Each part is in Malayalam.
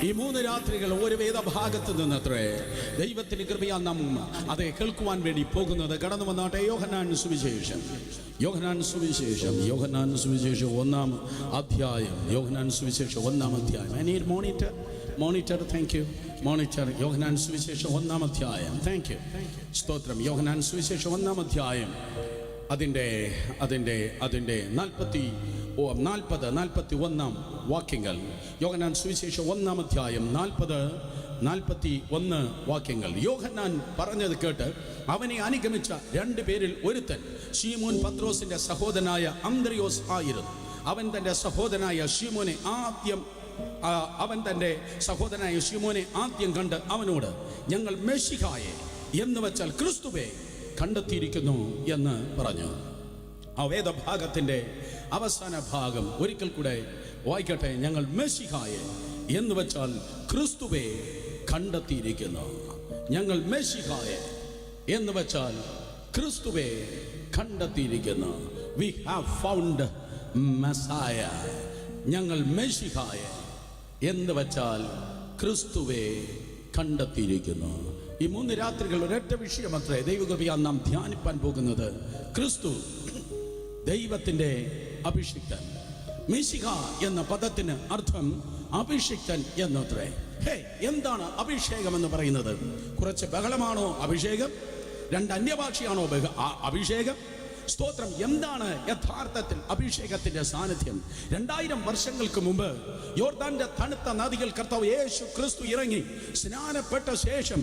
ഈ 3 രാത്രികൾ ഒരു വേദഭാഗത്ത് നിന്നത്രേ ദൈവത്തിന് കൃപയാൽ നാം അതെ കേൾക്കുവാൻ വേണ്ടി പോകുന്നത്. കടന്നു വന്നാട്ടെ യോഹന്നാൻ സുവിശേഷം 1-ാം അധ്യായം. യോഹന്നാൻ സുവിശേഷം 1-ാം അധ്യായം. I need monitor. Thank you. Monitor. Yohannan സുവിശേഷം 1-ാം അധ്യായം. താങ്ക് യു, സ്തോത്രം. യോഹന്നാൻ സുവിശേഷം 1-ാം അധ്യായം അതിൻ്റെ 40-41 വാക്യങ്ങൾ. യോഹന്നാൻ സുവിശേഷം 1-ാം അധ്യായം 40-41 വാക്യങ്ങൾ. യോഹന്നാൻ പറഞ്ഞത് കേട്ട് അവനെ അനുഗമിച്ച 2 പേരിൽ ഒരുത്തൻ ശീമോൻ പത്രോസിന്റെ സഹോദരനായ അന്ത്രയോസ് ആയിരുന്നു. അവൻ തൻ്റെ സഹോദരനായ ശീമോനെ ആദ്യം കണ്ട് അവനോട്, ഞങ്ങൾ മെശിഹായെ എന്ന് വെച്ചാൽ ക്രിസ്തുവെ കണ്ടെത്തിയിരിക്കുന്നു എന്ന് പറഞ്ഞു. ആ വേദഭാഗത്തിൻ്റെ അവസാന ഭാഗം ഒരിക്കൽ കൂടെ വായിക്കട്ടെ. ഞങ്ങൾ മെശിഹായെ എന്ന് വെച്ചാൽ ക്രിസ്തുവെ കണ്ടെത്തിയിരിക്കുന്നു. ഞങ്ങൾ മെശിഹായെ എന്ന് വെച്ചാൽ ക്രിസ്തുവെ കണ്ടെത്തിയിരിക്കുന്നു. We have found Messiah. ഞങ്ങൾ മെശിഹായെ എന്ന് വെച്ചാൽ ക്രിസ്തുവെ കണ്ടെത്തിയിരിക്കുന്നു. ഈ 3 രാത്രികൾ ഒരൊറ്റ വിഷയമത്രേ ദൈവകൃപയാൽ നാം ധ്യാനിപ്പാൻ പോകുന്നത്. ക്രിസ്തു ദൈവത്തിൻ്റെ അഭിഷിക്തൻ. മെശിഹ എന്ന പദത്തിന് അർത്ഥം അഭിഷിക്തൻ എന്നത്രേ. എന്താണ് അഭിഷേകം എന്ന് പറയുന്നത്? കുറച്ച് ബഹളമാണോ അഭിഷേകം? 2 അന്യഭാഷയാണോ അഭിഷേകം? സ്തോത്രം. എന്താണ് യഥാർത്ഥത്തിൽ അഭിഷേകത്തിന്റെ സാന്നിധ്യം? 2000 വർഷങ്ങൾക്ക് മുമ്പ് യോർദാന്റെ തണുത്ത നദികൾ കർത്താവ് യേശു ക്രിസ്തു ഇറങ്ങി സ്നാനപ്പെട്ട ശേഷം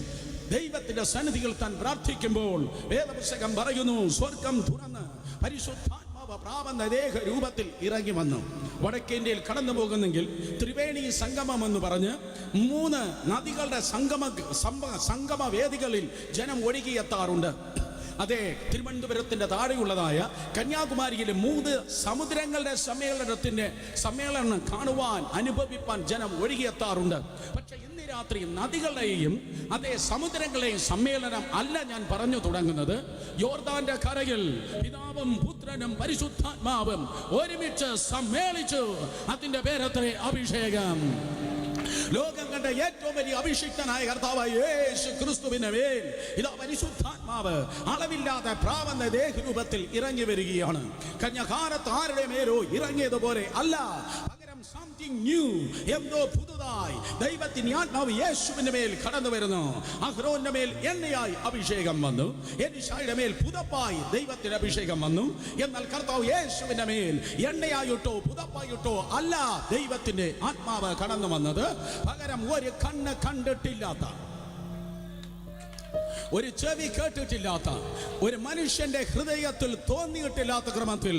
ദൈവത്തിന്റെ സന്നിധികൾ താൻ പ്രാർത്ഥിക്കുമ്പോൾ വേദപുസ്തകം പറയുന്നു, സ്വർഗം തുറന്ന് പരിശുദ്ധാത്മാവ് പ്രാപന്ന ദേഹ രൂപത്തിൽ ഇറങ്ങി വന്നു. വടക്കേ ഇന്ത്യയിൽ കടന്നു പോകുന്നെങ്കിൽ ത്രിവേണി സംഗമം എന്ന് പറഞ്ഞ് 3 നദികളുടെ സംഗമ വേദികളിൽ ജനം ഒഴുകിയെത്താറുണ്ട്. അതെ, തിരുവനന്തപുരത്തിന്റെ താഴെയുള്ളതായ കന്യാകുമാരിയിലെ 3 സമുദ്രങ്ങളുടെ സമ്മേളനം കാണുവാൻ അനുഭവിപ്പാൻ ജനം ഒഴുകിയെത്താറുണ്ട്. പക്ഷെ ഇന്ന് രാത്രി നദികളുടെയും അതേ സമുദ്രങ്ങളെയും സമ്മേളനം അല്ല ഞാൻ പറഞ്ഞു തുടങ്ങുന്നത്. യോർദാന്റെ കരയിൽ പിതാവും പുത്രനും പരിശുദ്ധാത്മാവും ഒരുമിച്ച് സമ്മേളിച്ചു. അതിന്റെ പേരത്രേ അഭിഷേകം. ലോകം കണ്ട ഏറ്റവും വലിയ അഭിഷിക്തനായ കർത്താവായ യേശു ക്രിസ്തുവിന്റെ മേൽ ഇതാ പരിശുദ്ധാത്മാവ് അളവില്ലാതെ പ്രാവന്ന ദേഹരൂപത്തിൽ ഇറങ്ങി വരികയാണ്. കന്യകാലത്ത് ആരുടെ മേലോ ഇറങ്ങിയതുപോലെ അല്ല, പകരം സംതിങ് ന്യൂ, എന്തോ പുതുതായി ദൈവത്തിന്റെ ആത്മാവ് യേശുവിന്റെ മേൽ കടന്നു വരുന്നു. അഹ്റോന്റെ മേൽ എണ്ണയായി അഭിഷേകം വന്നു. എലീശായുടെ മേൽ പുതപ്പായി ദൈവത്തിന്റെ അഭിഷേകം വന്നു. എന്നാൽ കർത്താവ് യേശുവിന്റെ മേൽ എണ്ണയായിട്ടോ പുതപ്പായിട്ടോ അല്ല ദൈവത്തിന്റെ ആത്മാവ് കടന്നു വന്നത്. പകരം ഒരു കണ്ണ് കണ്ടിട്ടില്ലാത്ത, ഒരു ചെവി കേട്ടിട്ടില്ലാത്ത, ഒരു മനുഷ്യന്റെ ഹൃദയത്തിൽ തോന്നിയിട്ടില്ലാത്ത ക്രമത്തിൽ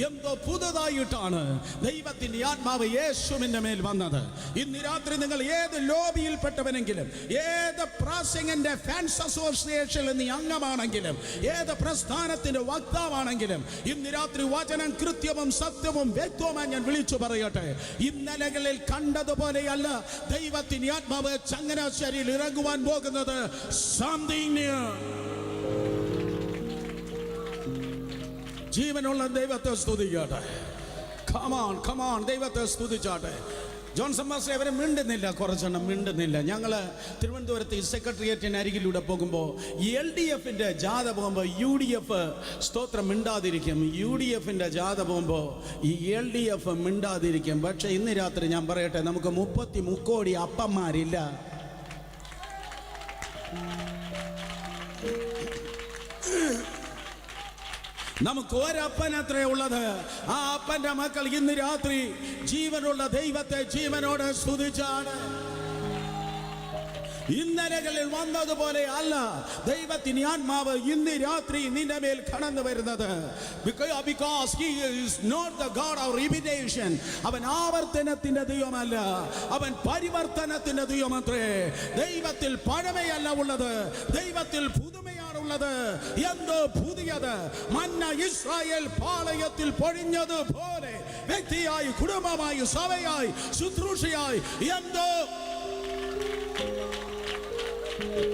എന്തോ പുതുതായിട്ടാണ് ദൈവത്തിന്റെ ആത്മാവ് യേശുവിന്റെ മേൽ വന്നത്. ഇന്ന് രാത്രി നിങ്ങൾ ഏത് ലോബിയിൽപ്പെട്ടവനെങ്കിലും, ഏത് പ്രാസംഗിന്റെ ഫാൻസ് അസോസിയേഷനിൽ നീ അംഗമാണെങ്കിലും, ഏത് പ്രസ്ഥാനത്തിന്റെ വക്താവാണെങ്കിലും, ഇന്ന് രാത്രി വചനം കൃത്യവും സത്യവും വ്യക്തവുമായി ഞാൻ വിളിച്ചു പറയട്ടെ. ഇന്നലകളിൽ കണ്ടതുപോലെയല്ല ദൈവത്തിന്റെ ആത്മാവ് ചങ്ങനാശ്ശേരിയിൽ ഇറങ്ങുവാൻ പോകുന്നത്. സംതിങ് ജീവനുള്ള ദൈവത്തെ സ്തുതിക്കട്ടെ. കമാൺ ദൈവത്തെ സ്തുതിച്ചാട്ടെ. ജോൺസൺ മാസ്റ്റർ അവരെ മിണ്ടുന്നില്ല, കുറച്ചെണ്ണം മിണ്ടുന്നില്ല. ഞങ്ങൾ തിരുവനന്തപുരത്ത് ഈ സെക്രട്ടേറിയറ്റിന് അരികിലൂടെ പോകുമ്പോൾ LDF ജാഥ പോകുമ്പോൾ UDF സ്തോത്രം മിണ്ടാതിരിക്കും. UDF ജാഥ പോകുമ്പോൾ ഈ LDF മിണ്ടാതിരിക്കും. പക്ഷെ ഇന്ന് രാത്രി ഞാൻ പറയട്ടെ, നമുക്ക് 33 കോടി അപ്പന്മാരില്ല. നമുക്ക് ഒരപ്പൻ അത്രേ ഉള്ളത്. ആ അപ്പന്റെ മക്കൾ ഇന്ന് രാത്രി ജീവനുള്ള ദൈവത്തെ ജീവനോടെ സ്തുതിച്ചാണ്. ഇന്നലകളിൽ വന്നതുപോലെ അല്ല ദൈവത്തിന്റെ ആത്മാവ് ഇന്ന് രാത്രി നിന്റെ മേൽ കടന്നു വരുന്നത്. Because he is not the God of repetition. അവൻ ആവർത്തനത്തിന്റെ ദൈവമല്ല, അവൻ പരിവർത്തനത്തിന്റെ ദൈവമത്രേ. ദൈവത്തിൽ പഴമയല്ല ഉള്ളത്, ദൈവത്തിൽ പുതുമയാണുള്ളത്. എന്തോ പുതിയത് മന്ന ഇസ്രായേൽ പാളയത്തിൽ പൊഴിഞ്ഞതുപോലെ വ്യക്തിയായി, കുടുംബമായി, സഭയായി, ശുശ്രൂഷയായി എന്തോ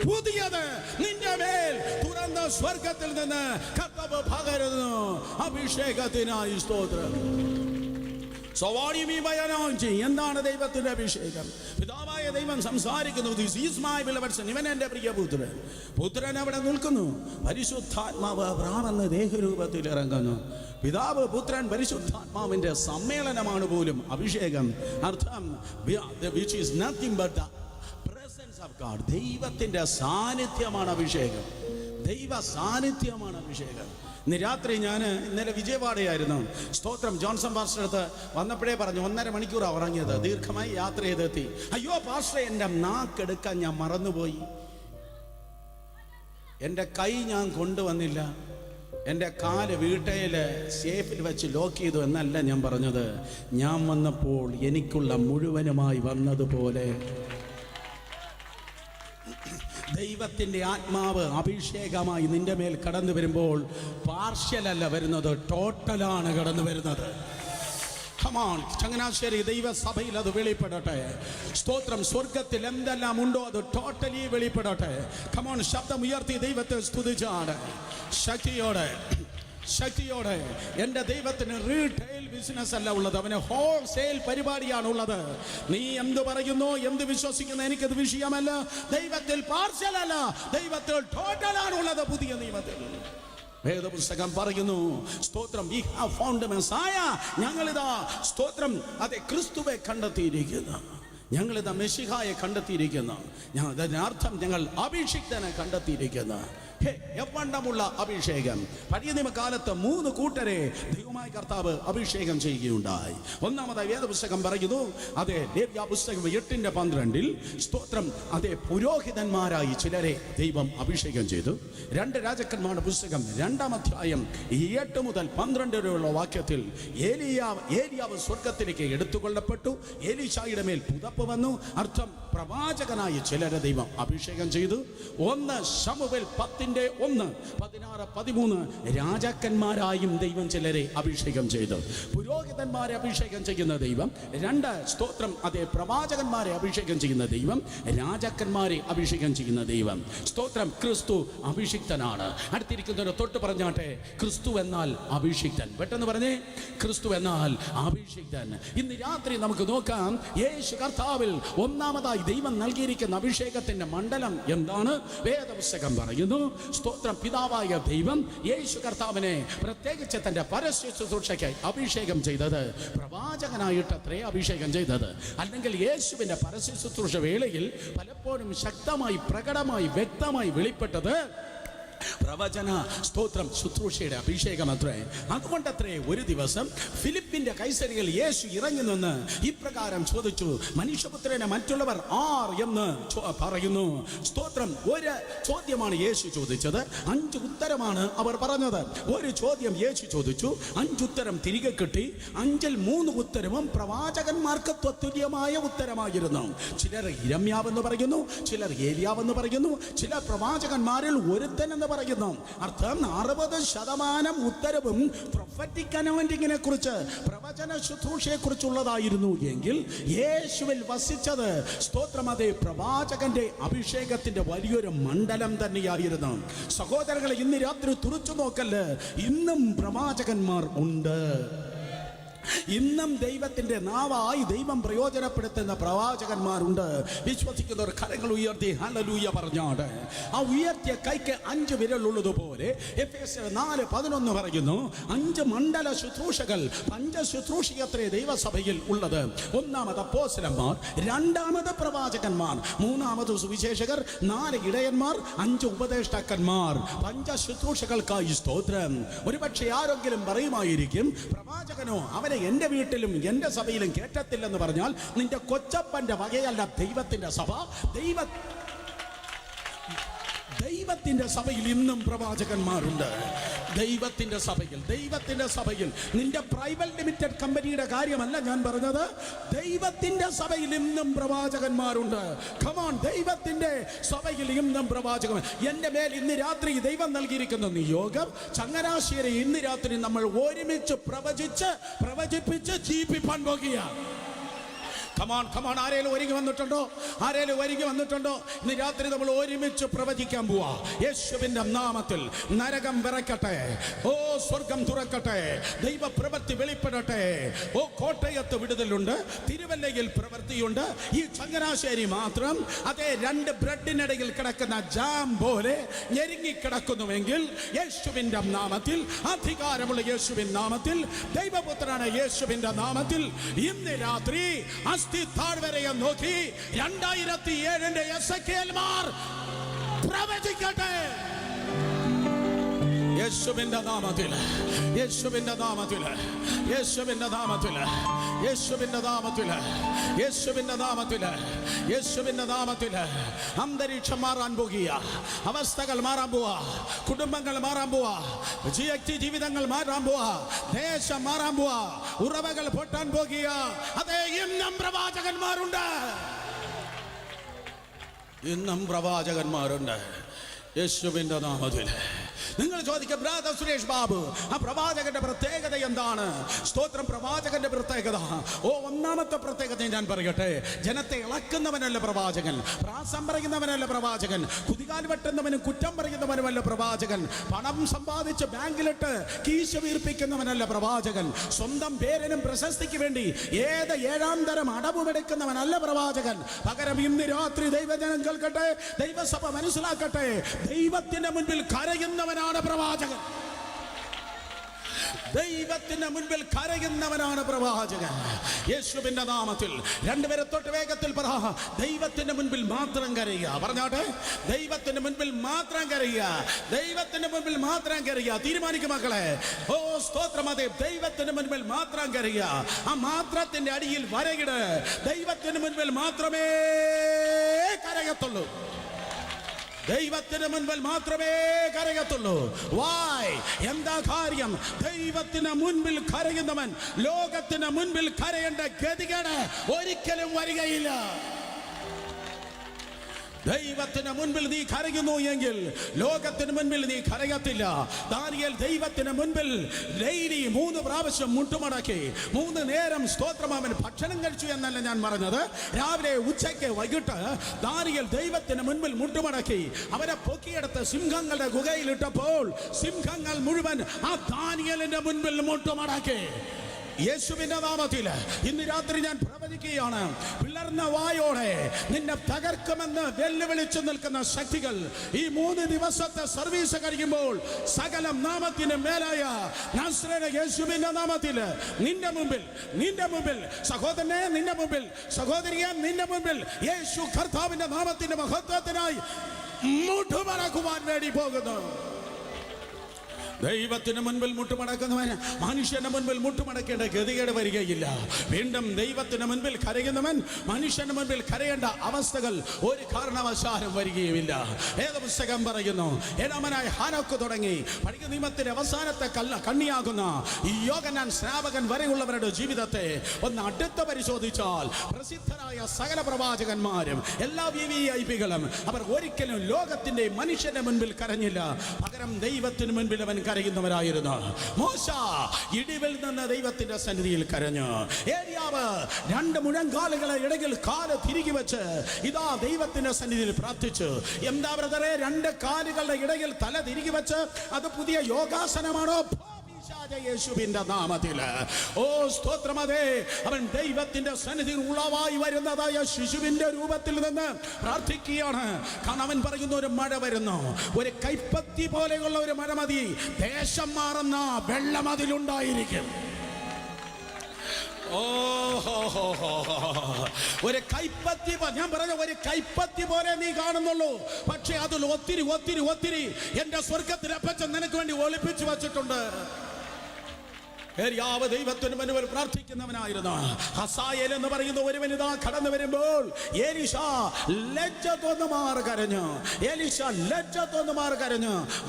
പുതിയത് നിന്റെ മേൽ തുറന്ന സ്വർഗത്തിൽ നിന്ന് കർത്താവ് പകരുന്നു. അഭിഷേകത്തിനായി സ്തോത്രം. So what do you mean by anointing? എന്താണ് ദൈവത്തിന്റെ അഭിഷേകം? പിതാവായ ദൈവം സംസാരിക്കുന്നു, this is my beloved son, ഇവൻ എൻ്റെ പ്രിയ പുത്രൻ. പുത്രൻ അവിടെ നിൽക്കുന്നു, പരിശുദ്ധാത്മാവ് അബ്രാമെന്ന ദേഹരൂപത്തിൽ ഇറങ്ങുന്നു. പിതാവ്, പുത്രൻ, പരിശുദ്ധാത്മാവിന്റെ സമ്മേളനമാണ് പോലും അഭിഷേകം. അർത്ഥം which is nothing but the presence of God. ദൈവത്തിന്റെ സാന്നിധ്യമാണ് അഭിഷേകം. ദൈവ സാന്നിധ്യമാണ് അഭിഷേകം. ഇന്ന് രാത്രി ഞാൻ ഇന്നലെ വിജയവാഡയായിരുന്നു. സ്തോത്രം. ജോൺസൺ പാസ്റ്റർ അടുത്ത് വന്നപ്പോഴേ പറഞ്ഞു 1.5 മണിക്കൂറാണ് ഉറങ്ങിയത്. ദീർഘമായി യാത്ര ചെയ്തെത്തി. അയ്യോ പാസ്റ്ററെ, എൻ്റെ നാക്കെടുക്കാൻ ഞാൻ മറന്നുപോയി, എൻ്റെ കൈ ഞാൻ കൊണ്ടുവന്നില്ല, എൻ്റെ കാല് വീട്ടയിൽ സേഫിൽ വെച്ച് ലോക്ക് ചെയ്തു എന്നല്ല ഞാൻ പറഞ്ഞത്. ഞാൻ വന്നപ്പോൾ എനിക്കുള്ള മുഴുവനുമായി വന്നതുപോലെ ദൈവത്തിൻ്റെ ആത്മാവ് അഭിഷേകമായി നിന്റെ മേൽ കടന്നു വരുമ്പോൾ പാർഷ്യലല്ല വരുന്നത്, ടോട്ടലാണ് കടന്നു വരുന്നത്. കമാൺ, ചങ്ങനാശ്ശേരി ദൈവസഭയിൽ അത് വെളിപ്പെടട്ടെ. സ്തോത്രം. സ്വർഗത്തിൽ എന്തെല്ലാം ഉണ്ടോ അത് ടോട്ടലി വെളിപ്പെടട്ടെ. കമാൺ, ശബ്ദം ഉയർത്തി ദൈവത്തെ സ്തുതിച്ചാണ് ശക്തിയോടെ. എൻ്റെ ദൈവത്തിന് റീറ്റെയിൽ ബിസിനസ് അല്ല ഉള്ളത്, അവന് ഹോൾസെയിൽ പരിപാടിയാണ് ഉള്ളത്. നീ എന്ത് പറയുന്നു, എന്ത് വിശ്വസിക്കുന്നു, എനിക്കത് വിഷയമല്ല. ദൈവത്തിൽ പാർഷ്യൽ അല്ല, ദൈവത്തിൽ ടോട്ടലാണ് ഉള്ളത്. പുതിയ നിയമത്തിൽ വേദപുസ്തകം പറയുന്നു, സ്തോത്രം, we have found a Messiah. ഞങ്ങളിതാ സ്തോത്രം അതെ ക്രിസ്തുവെ കണ്ടെത്തിയിരിക്കുന്നു, ഞങ്ങളിതാ മെശിഹായെ കണ്ടെത്തിയിരിക്കുന്നു. അതിനർത്ഥം ഞങ്ങൾ അഭിഷിക്തനെ കണ്ടെത്തിയിരിക്കുന്നു. എവണ്ണമുള്ള അഭിഷേകം. പഴയ നിയമകാലത്ത് 3 കൂട്ടരെ ദൈവമായ കർത്താവ് അഭിഷേകം ചെയ്യുകയുണ്ടായി. ഒന്നാമതായി വേദപുസ്തകം പറയുന്നു, അതെ ലേവ്യ പുസ്തകം 8:12 സ്തോത്രം അതെ പുരോഹിതന്മാരായി ചിലരെ ദൈവം അഭിഷേകം ചെയ്തു. 2 രാജാക്കന്മാരുടെ പുസ്തകം 2-ാം അധ്യായം 8 മുതൽ 12 വരെയുള്ള വാക്യത്തിൽ ഏലിയാവ് സ്വർഗത്തിലേക്ക് എടുത്തുകൊള്ളപ്പെട്ടു. എലീശായുടെ മേൽ പുതപ്പ് വന്നു. അർത്ഥം പ്രവാചകനായി ചിലരെ ദൈവം അഭിഷേകം ചെയ്തു. 1 ശമൂവേൽ 10:1-16-13 രാജാക്കന്മാരായും ദൈവം ചിലരെ അഭിഷേകം ചെയ്തു. പുരോഹിതന്മാരെ അഭിഷേകം ചെയ്യുന്ന ദൈവം. 2 സ്തോത്രം അതെ പ്രവാചകന്മാരെ അഭിഷേകം ചെയ്യുന്ന ദൈവം, രാജാക്കന്മാരെ അഭിഷേകം ചെയ്യുന്ന ദൈവം. സ്തോത്രം. ക്രിസ്തു അഭിഷിക്തനാണ്. അടുത്തിരിക്കുന്നവരെ തൊട്ട് പറഞ്ഞാട്ടെ, ക്രിസ്തു എന്നാൽ അഭിഷിക്തൻ. പെട്ടെന്ന് പറഞ്ഞേ, ക്രിസ്തു എന്നാൽ അഭിഷിക്തൻ. ഇന്ന് രാത്രി നമുക്ക് നോക്കാം, യേശു കർത്താവിൽ ഒന്നാമതായി ദൈവം നൽകിയിരിക്കുന്ന അഭിഷേകത്തിന്റെ മണ്ഡലം എന്താണ്? വേദപുസ്തകം പറയുന്നു, സ്തോത്രം, പിതാവായ ദൈവം യേശു കർത്താവിനെ പ്രത്യേകിച്ച് തന്റെ പരസ്യ ശുശ്രൂഷയ്ക്കായി അഭിഷേകം ചെയ്തത് പ്രവാചകനായിട്ടത്രേ അഭിഷേകം ചെയ്തത്. അല്ലെങ്കിൽ യേശുവിന്റെ പരസ്യ ശുശ്രൂഷ വേളയിൽ പലപ്പോഴും ശക്തമായി, പ്രകടമായി, വ്യക്തമായി വെളിപ്പെട്ടത് പ്രവചന സ്തോത്രം ശുശ്രൂഷയുടെ അഭിഷേകം അത്രേ. അതുകൊണ്ടത്രേ ഒരു ദിവസം ഫിലിപ്പിന്റെ കൈസരിയിൽ യേശു ഇറങ്ങി നിന്ന് ഇപ്രകാരം ചോദിച്ചു, മനുഷ്യപുത്രനെ മറ്റുള്ളവർ ആർ എന്ന് പറയുന്നു. സ്തോത്രം. ഒരു ചോദ്യമാണ് യേശു ചോദിച്ചത്, 5 ഉത്തരമാണ് അവർ പറഞ്ഞത്. ഒരു ചോദ്യം യേശു ചോദിച്ചു, 5 ഉത്തരം തിരികെ കിട്ടി. 5-ൽ 3 ഉത്തരവും പ്രവാചകന്മാർക്ക് തത്തുല്യമായ ഉത്തരമായിരുന്നു. ചിലർ ഇരമ്യാവെന്ന് പറയുന്നു, ചിലർ ഏലിയാവെന്ന് പറയുന്നു, ചില പ്രവാചകന്മാരിൽ ഒരുത്തൻ എന്ന് പറയുന്നു. അർത്ഥം 60% ഉത്തരവും പ്രൊഫറ്റിക് അനോയിന്റിങ്ങിനെ കുറിച്ച്, പ്രവചന ശുശ്രൂഷയെ കുറിച്ചുള്ളതായിരുന്നു. എങ്കിൽ യേശുവിൽ വസിച്ചത് സ്തോത്രം അതെ പ്രവാചകന്റെ അഭിഷേകത്തിന്റെ വലിയൊരു മണ്ഡലം തന്നെയായിരുന്നു. സഹോദരങ്ങളെ, ഇന്ന് രാത്രി തുറച്ചു നോക്കല്ല്, ഇന്നും പ്രവാചകന്മാർ ഉണ്ട്. ഇന്നും ദൈവത്തിന്റെ നാവായി ദൈവം പ്രയോജനപ്പെടുത്തുന്ന പ്രവാചകന്മാരുണ്ട്. വിശ്വസിക്കുന്നവർ കരങ്ങൾ ഉയർത്തി ഹല്ലേലൂയ പറഞ്ഞാട്. ആ ഉയർത്തിയ കൈക്ക് 5 വിരലുള്ളതുപോലെ എഫേസ്യർ 4:11 പറയുന്നു, 5 മണ്ഡല ശുശ്രൂഷകൾ, പഞ്ചശുശ്രൂഷയത്രേ ദൈവസഭയിൽ ഉള്ളത്. 1-ാമത് അപ്പോസ്തലന്മാർ, 2-ാമത് പ്രവാചകന്മാർ, 3-ാമത് സുവിശേഷകർ, 4 ഇടയന്മാർ, 5 ഉപദേഷ്ടാക്കന്മാർ. പഞ്ചശുശ്രൂഷകൾക്കായി സ്തോത്രം. ഒരുപക്ഷെ ആരെങ്കിലും പറയുമായിരിക്കും, പ്രവാചകനോ അവനെ എൻ്റെ വീട്ടിലും എൻ്റെ സഭയിലും കേട്ടത്തില്ലെന്ന് പറഞ്ഞാൽ നിന്റെ കൊച്ചപ്പന്റെ വകയല്ല ദൈവത്തിന്റെ സഭ. ദൈവത്തിന്റെ സഭയിൽ ഇന്നും പ്രവാചകന്മാരുണ്ട്. ദൈവത്തിന്റെ സഭയിൽ നിന്റെ പ്രൈവറ്റ് ലിമിറ്റഡ് കമ്പനിയുടെ കാര്യമല്ല ഞാൻ പറഞ്ഞത്. ദൈവത്തിന്റെ സഭയിൽ ഇന്നും പ്രവാചകന്മാരുണ്ട്. കമോൺ, ദൈവത്തിന്റെ സഭയിൽ ഇന്നും പ്രവാചകൻ. എൻ്റെ മേൽ ഇന്ന് രാത്രി ദൈവം നൽകിയിരിക്കുന്ന നിയോഗം, ചങ്ങനാശ്ശേരി ഇന്ന് രാത്രി നമ്മൾ ഒരുമിച്ച് പ്രവചിപ്പിച്ച് ജീവിപ്പാൻ പോകുക. കമാൺ ആരേലും ഒരുങ്ങി വന്നിട്ടുണ്ടോ? ആരേലും ഒരുങ്ങി വന്നിട്ടുണ്ടോ? ഇന്ന് രാത്രി നമ്മൾ ഒരുമിച്ച് പ്രവചിക്കാൻ പോവാ. യേശുവിന്റെ നാമത്തിൽ നരകം വിറക്കട്ടെ. ഓ സ്വർഗം തുറക്കട്ടെ. ദൈവ പ്രവൃത്തി വെളിപ്പെടട്ടെ. ഓ കോട്ടയത്ത് വിടുതലുണ്ട്, തിരുവല്ലയിൽ പ്രവൃത്തിയുണ്ട്. ഈ ചങ്ങനാശ്ശേരി മാത്രം അതേ 2 ബ്രെഡിനിടയിൽ കിടക്കുന്ന ജാം പോലെ ഞെരുങ്ങി കിടക്കുന്നുവെങ്കിൽ യേശുവിന്റെ നാമത്തിൽ, അധികാരമുള്ള യേശുവിൻ നാമത്തിൽ, ദൈവപുത്രനായ യേശുവിന്റെ നാമത്തിൽ ഇന്ന് രാത്രി അസ്ഥി താഴ്വരയെ നോക്കി 2007 എസെക്കിയേൽമാർ പ്രവചിക്കട്ടെ. യേശുവിന്റെ നാമത്തിൽ, യേശുവിന്റെ നാമത്തിൽ, യേശുവിന്റെ നാമത്തിൽ, യേശുവിന്റെ നാമത്തിൽ, യേശുവിന്റെ നാമത്തിൽ, യേശുവിന്റെ നാമത്തിൽ അന്തരീക്ഷം മാറാൻ പോകുക, അവസ്ഥകൾ മാറാൻ പോവാ, കുടുംബങ്ങൾ മാറാൻ പോവാ, ജീവിതങ്ങൾ മാറാൻ പോവാ, ദേശം മാറാൻ പോവാ, ഉറവകൾ പൊട്ടാൻ പോകുക. അതേ, ഇന്നും പ്രവാചകന്മാരുണ്ട്, ഇന്നും പ്രവാചകന്മാരുണ്ട് യേശുവിന്റെ നാമത്തിൽ. നിങ്ങൾ ചോദിക്കുക, ബ്രദർ സുരേഷ് ബാബു, ആ പ്രവാചകന്റെ പ്രത്യേകത എന്താണ്? സ്തോത്രം. പ്രവാചകന്റെ പ്രത്യേകത, ഒന്നാമത്തെ പ്രത്യേകത ഞാൻ പറയട്ടെ. ജനത്തെ ഇളക്കുന്നവനല്ല പ്രവാചകൻ, പ്രാസം പറയുന്നവനല്ല പ്രവാചകൻ, കുതികാൽ വെട്ടുന്നവനും കുറ്റം പറയുന്നവനുമല്ല പ്രവാചകൻ, പണം സമ്പാദിച്ച് ബാങ്കിലിട്ട് കീശ വീർപ്പിക്കുന്നവനല്ല പ്രവാചകൻ, സ്വന്തം പേരിനും പ്രശസ്തിക്ക് വേണ്ടി ഏത് 7ാം തരം അടവുമെടുക്കുന്നവനല്ല പ്രവാചകൻ. പകരം ഇന്ന് രാത്രി ദൈവജനം കേൾക്കട്ടെ, ദൈവസഭ മനസ്സിലാക്കട്ടെ, ദൈവത്തിന്റെ മുൻപിൽ കരയുന്നവനാണ് പ്രവാചകൻ. ദൈവത്തിന്റെ മുൻപിൽ കരയുന്നവനാണ് പ്രവാചകൻ. യേശുവിന്റെ നാമത്തിൽ 2 പേരെ തൊട്ട് വേഗത്തിൽ പറ, ദൈവത്തിന്റെ മുൻപിൽ മാത്രം കരയുക. പറഞ്ഞാട്ടെ, ദൈവത്തിന്റെ മുൻപിൽ മാത്രം കരയുക, ദൈവത്തിന്റെ മുൻപിൽ മാത്രം കരയുക. തീരുമാനിക്കും മക്കളെ. ഓ സ്തോത്രം. അതെ, ദൈവത്തിന്റെ മുൻപിൽ മാത്രം കരയുക. ആ മാത്രത്തിന്റെ അടിയിൽ വരയിട്. ദൈവത്തിന്റെ മുൻപിൽ മാത്രമേ കരയത്തുള്ളൂ, ദൈവത്തിന് മുൻപിൽ മാത്രമേ കരയത്തുള്ളൂ. വായ്, എന്താ കാര്യം? ദൈവത്തിന് മുൻപിൽ കരയുന്നവൻ ലോകത്തിന് മുൻപിൽ കരയേണ്ട ഗതികേട് ഒരിക്കലും വരികയില്ല. ദൈവത്തിന് മുൻപിൽ നീ കരയുന്നു എങ്കിൽ ലോകത്തിന് മുൻപിൽ നീ കരയത്തില്ല. ദാനിയേൽ ദൈവത്തിന് മുൻപിൽ ഡെയിലി 3 പ്രാവശ്യം മുട്ടുമടക്കി 3 നേരം സ്തോത്രം അവൻ ഭക്ഷണം കഴിച്ചു എന്നല്ല ഞാൻ പറഞ്ഞത്. രാവിലെ, ഉച്ചയ്ക്ക്, വൈകിട്ട് ദാനിയേൽ ദൈവത്തിന് മുൻപിൽ മുട്ടുമടക്കി. അവരെ പൊക്കിയെടുത്ത് സിംഹങ്ങളുടെ ഗുഹയിലിട്ടപ്പോൾ സിംഹങ്ങൾ മുഴുവൻ ആ ദാനിയേലിന്റെ മുൻപിൽ മുട്ടുമടക്കി. യേശുവിന്റെ നാമത്തിൽ ഇന്ന് രാത്രി ഞാൻ പ്രവചിക്കുകയാണ്, പിളർന്ന വായോടെ നിന്നെ തകർക്കുമെന്ന് വെല്ലുവിളിച്ചു നിൽക്കുന്ന ശക്തികൾ ഈ 3 ദിവസത്തെ സർവീസ് കഴിയുമ്പോൾ സകല നാമത്തിന് മേലായ നസ്രേയ യേശുവിന്റെ നാമത്തിൽ നിന്റെ മുമ്പിൽ സഹോദരനെ, നിന്റെ മുമ്പിൽ സഹോദരിയെ, നിന്റെ മുമ്പിൽ യേശു കർത്താവിന്റെ നാമത്തിന്റെ മഹത്വത്തിനായി മുട്ടുമടക്കുവാൻ വേണ്ടി പോകുന്നു. ദൈവത്തിന് മുൻപിൽ മുട്ടുമടക്കുന്നവൻ മനുഷ്യന്റെ മുൻപിൽ മുട്ടുമടക്കേണ്ട ഗതികേട് വരികയില്ല. വീണ്ടും ദൈവത്തിന് മുൻപിൽ കരയുന്നവൻ മനുഷ്യന്റെ മുൻപിൽ കരയേണ്ട അവസ്ഥകൾ ഒരു കാരണവശാലും വരികയുമില്ല. ഏത് പുസ്തകം പറയുന്നു? 7-മനായ ഹാനോക്ക് തുടങ്ങി പഴയ നിയമത്തിന്റെ അവസാനത്തെ കണ്ണിയാകുന്ന ഈ യോഹന്നാൻ സ്നാപകൻ വരെയുള്ളവരുടെ ജീവിതത്തെ ഒന്ന് അടുത്ത് പരിശോധിച്ചാൽ പ്രസിദ്ധരായ സകല പ്രവാചകന്മാരും എല്ലാ VVIPകളും അവർ ഒരിക്കലും ലോകത്തിന്റെ മനുഷ്യന്റെ മുൻപിൽ കരഞ്ഞില്ല. പകരം ദൈവത്തിന് മുൻപിൽ അവൻ കരയുന്നവരായിരുന്നു. മോശ ഇടിവിൽ നിന്ന് ദൈവത്തിന്റെ സന്നിധിയിൽ കരഞ്ഞു. ഏലിയാവ് 2 മുഴങ്കാലുകളെ ഇടയിൽ കാല് തിരികെ വെച്ച് ഇതാ ദൈവത്തിന്റെ സന്നിധിയിൽ പ്രാർത്ഥിച്ചു. എന്താ ബ്രദറെ, 2 കാലുകളുടെ ഇടയിൽ തല തിരികെ വെച്ച് അത് പുതിയ യോഗാസനമാണോ? യേശുവിന്റെ നാമത്തിൽ ഓ സ്തോത്രം. അതെ, അവൻ ദൈവത്തിന്റെ സന്നിധിയിൽ ഉളവായി വരുന്നതായ ശിശുവിന്റെ രൂപത്തിൽ നിന്ന് പ്രാർത്ഥിക്കുകയാണ്. കാരണം അവൻ പറയുന്ന ഒരു മഴ വരുന്നു, ഒരു കൈപ്പത്തി പോലെയുള്ള ഒരു മഴ മതി, ദേശം മാറുന്ന വെള്ളം അതിലുണ്ടായിരിക്കും. ഒരു കൈപ്പത്തി, ഞാൻ പറഞ്ഞ ഒരു കൈപ്പത്തി പോലെ നീ കാണുന്നുള്ളൂ, പക്ഷെ അതിൽ ഒത്തിരി ഒത്തിരി ഒത്തിരി എന്റെ സ്വർഗത്തിനപ്പച്ചൻ നിനക്ക് വേണ്ടി ഒളിപ്പിച്ചു വച്ചിട്ടുണ്ട്. ദൈവത്തിന് മുൻപിൽ പ്രാർത്ഥിക്കുന്നവനായിരുന്നു. ഹസായേൽ എന്ന് പറയുന്ന ഒരുവൻ ഇതാ കടന്നു വരുമ്പോൾ എലീശ ലജ്ജ തോന്നുമാർ കരഞ്ഞു.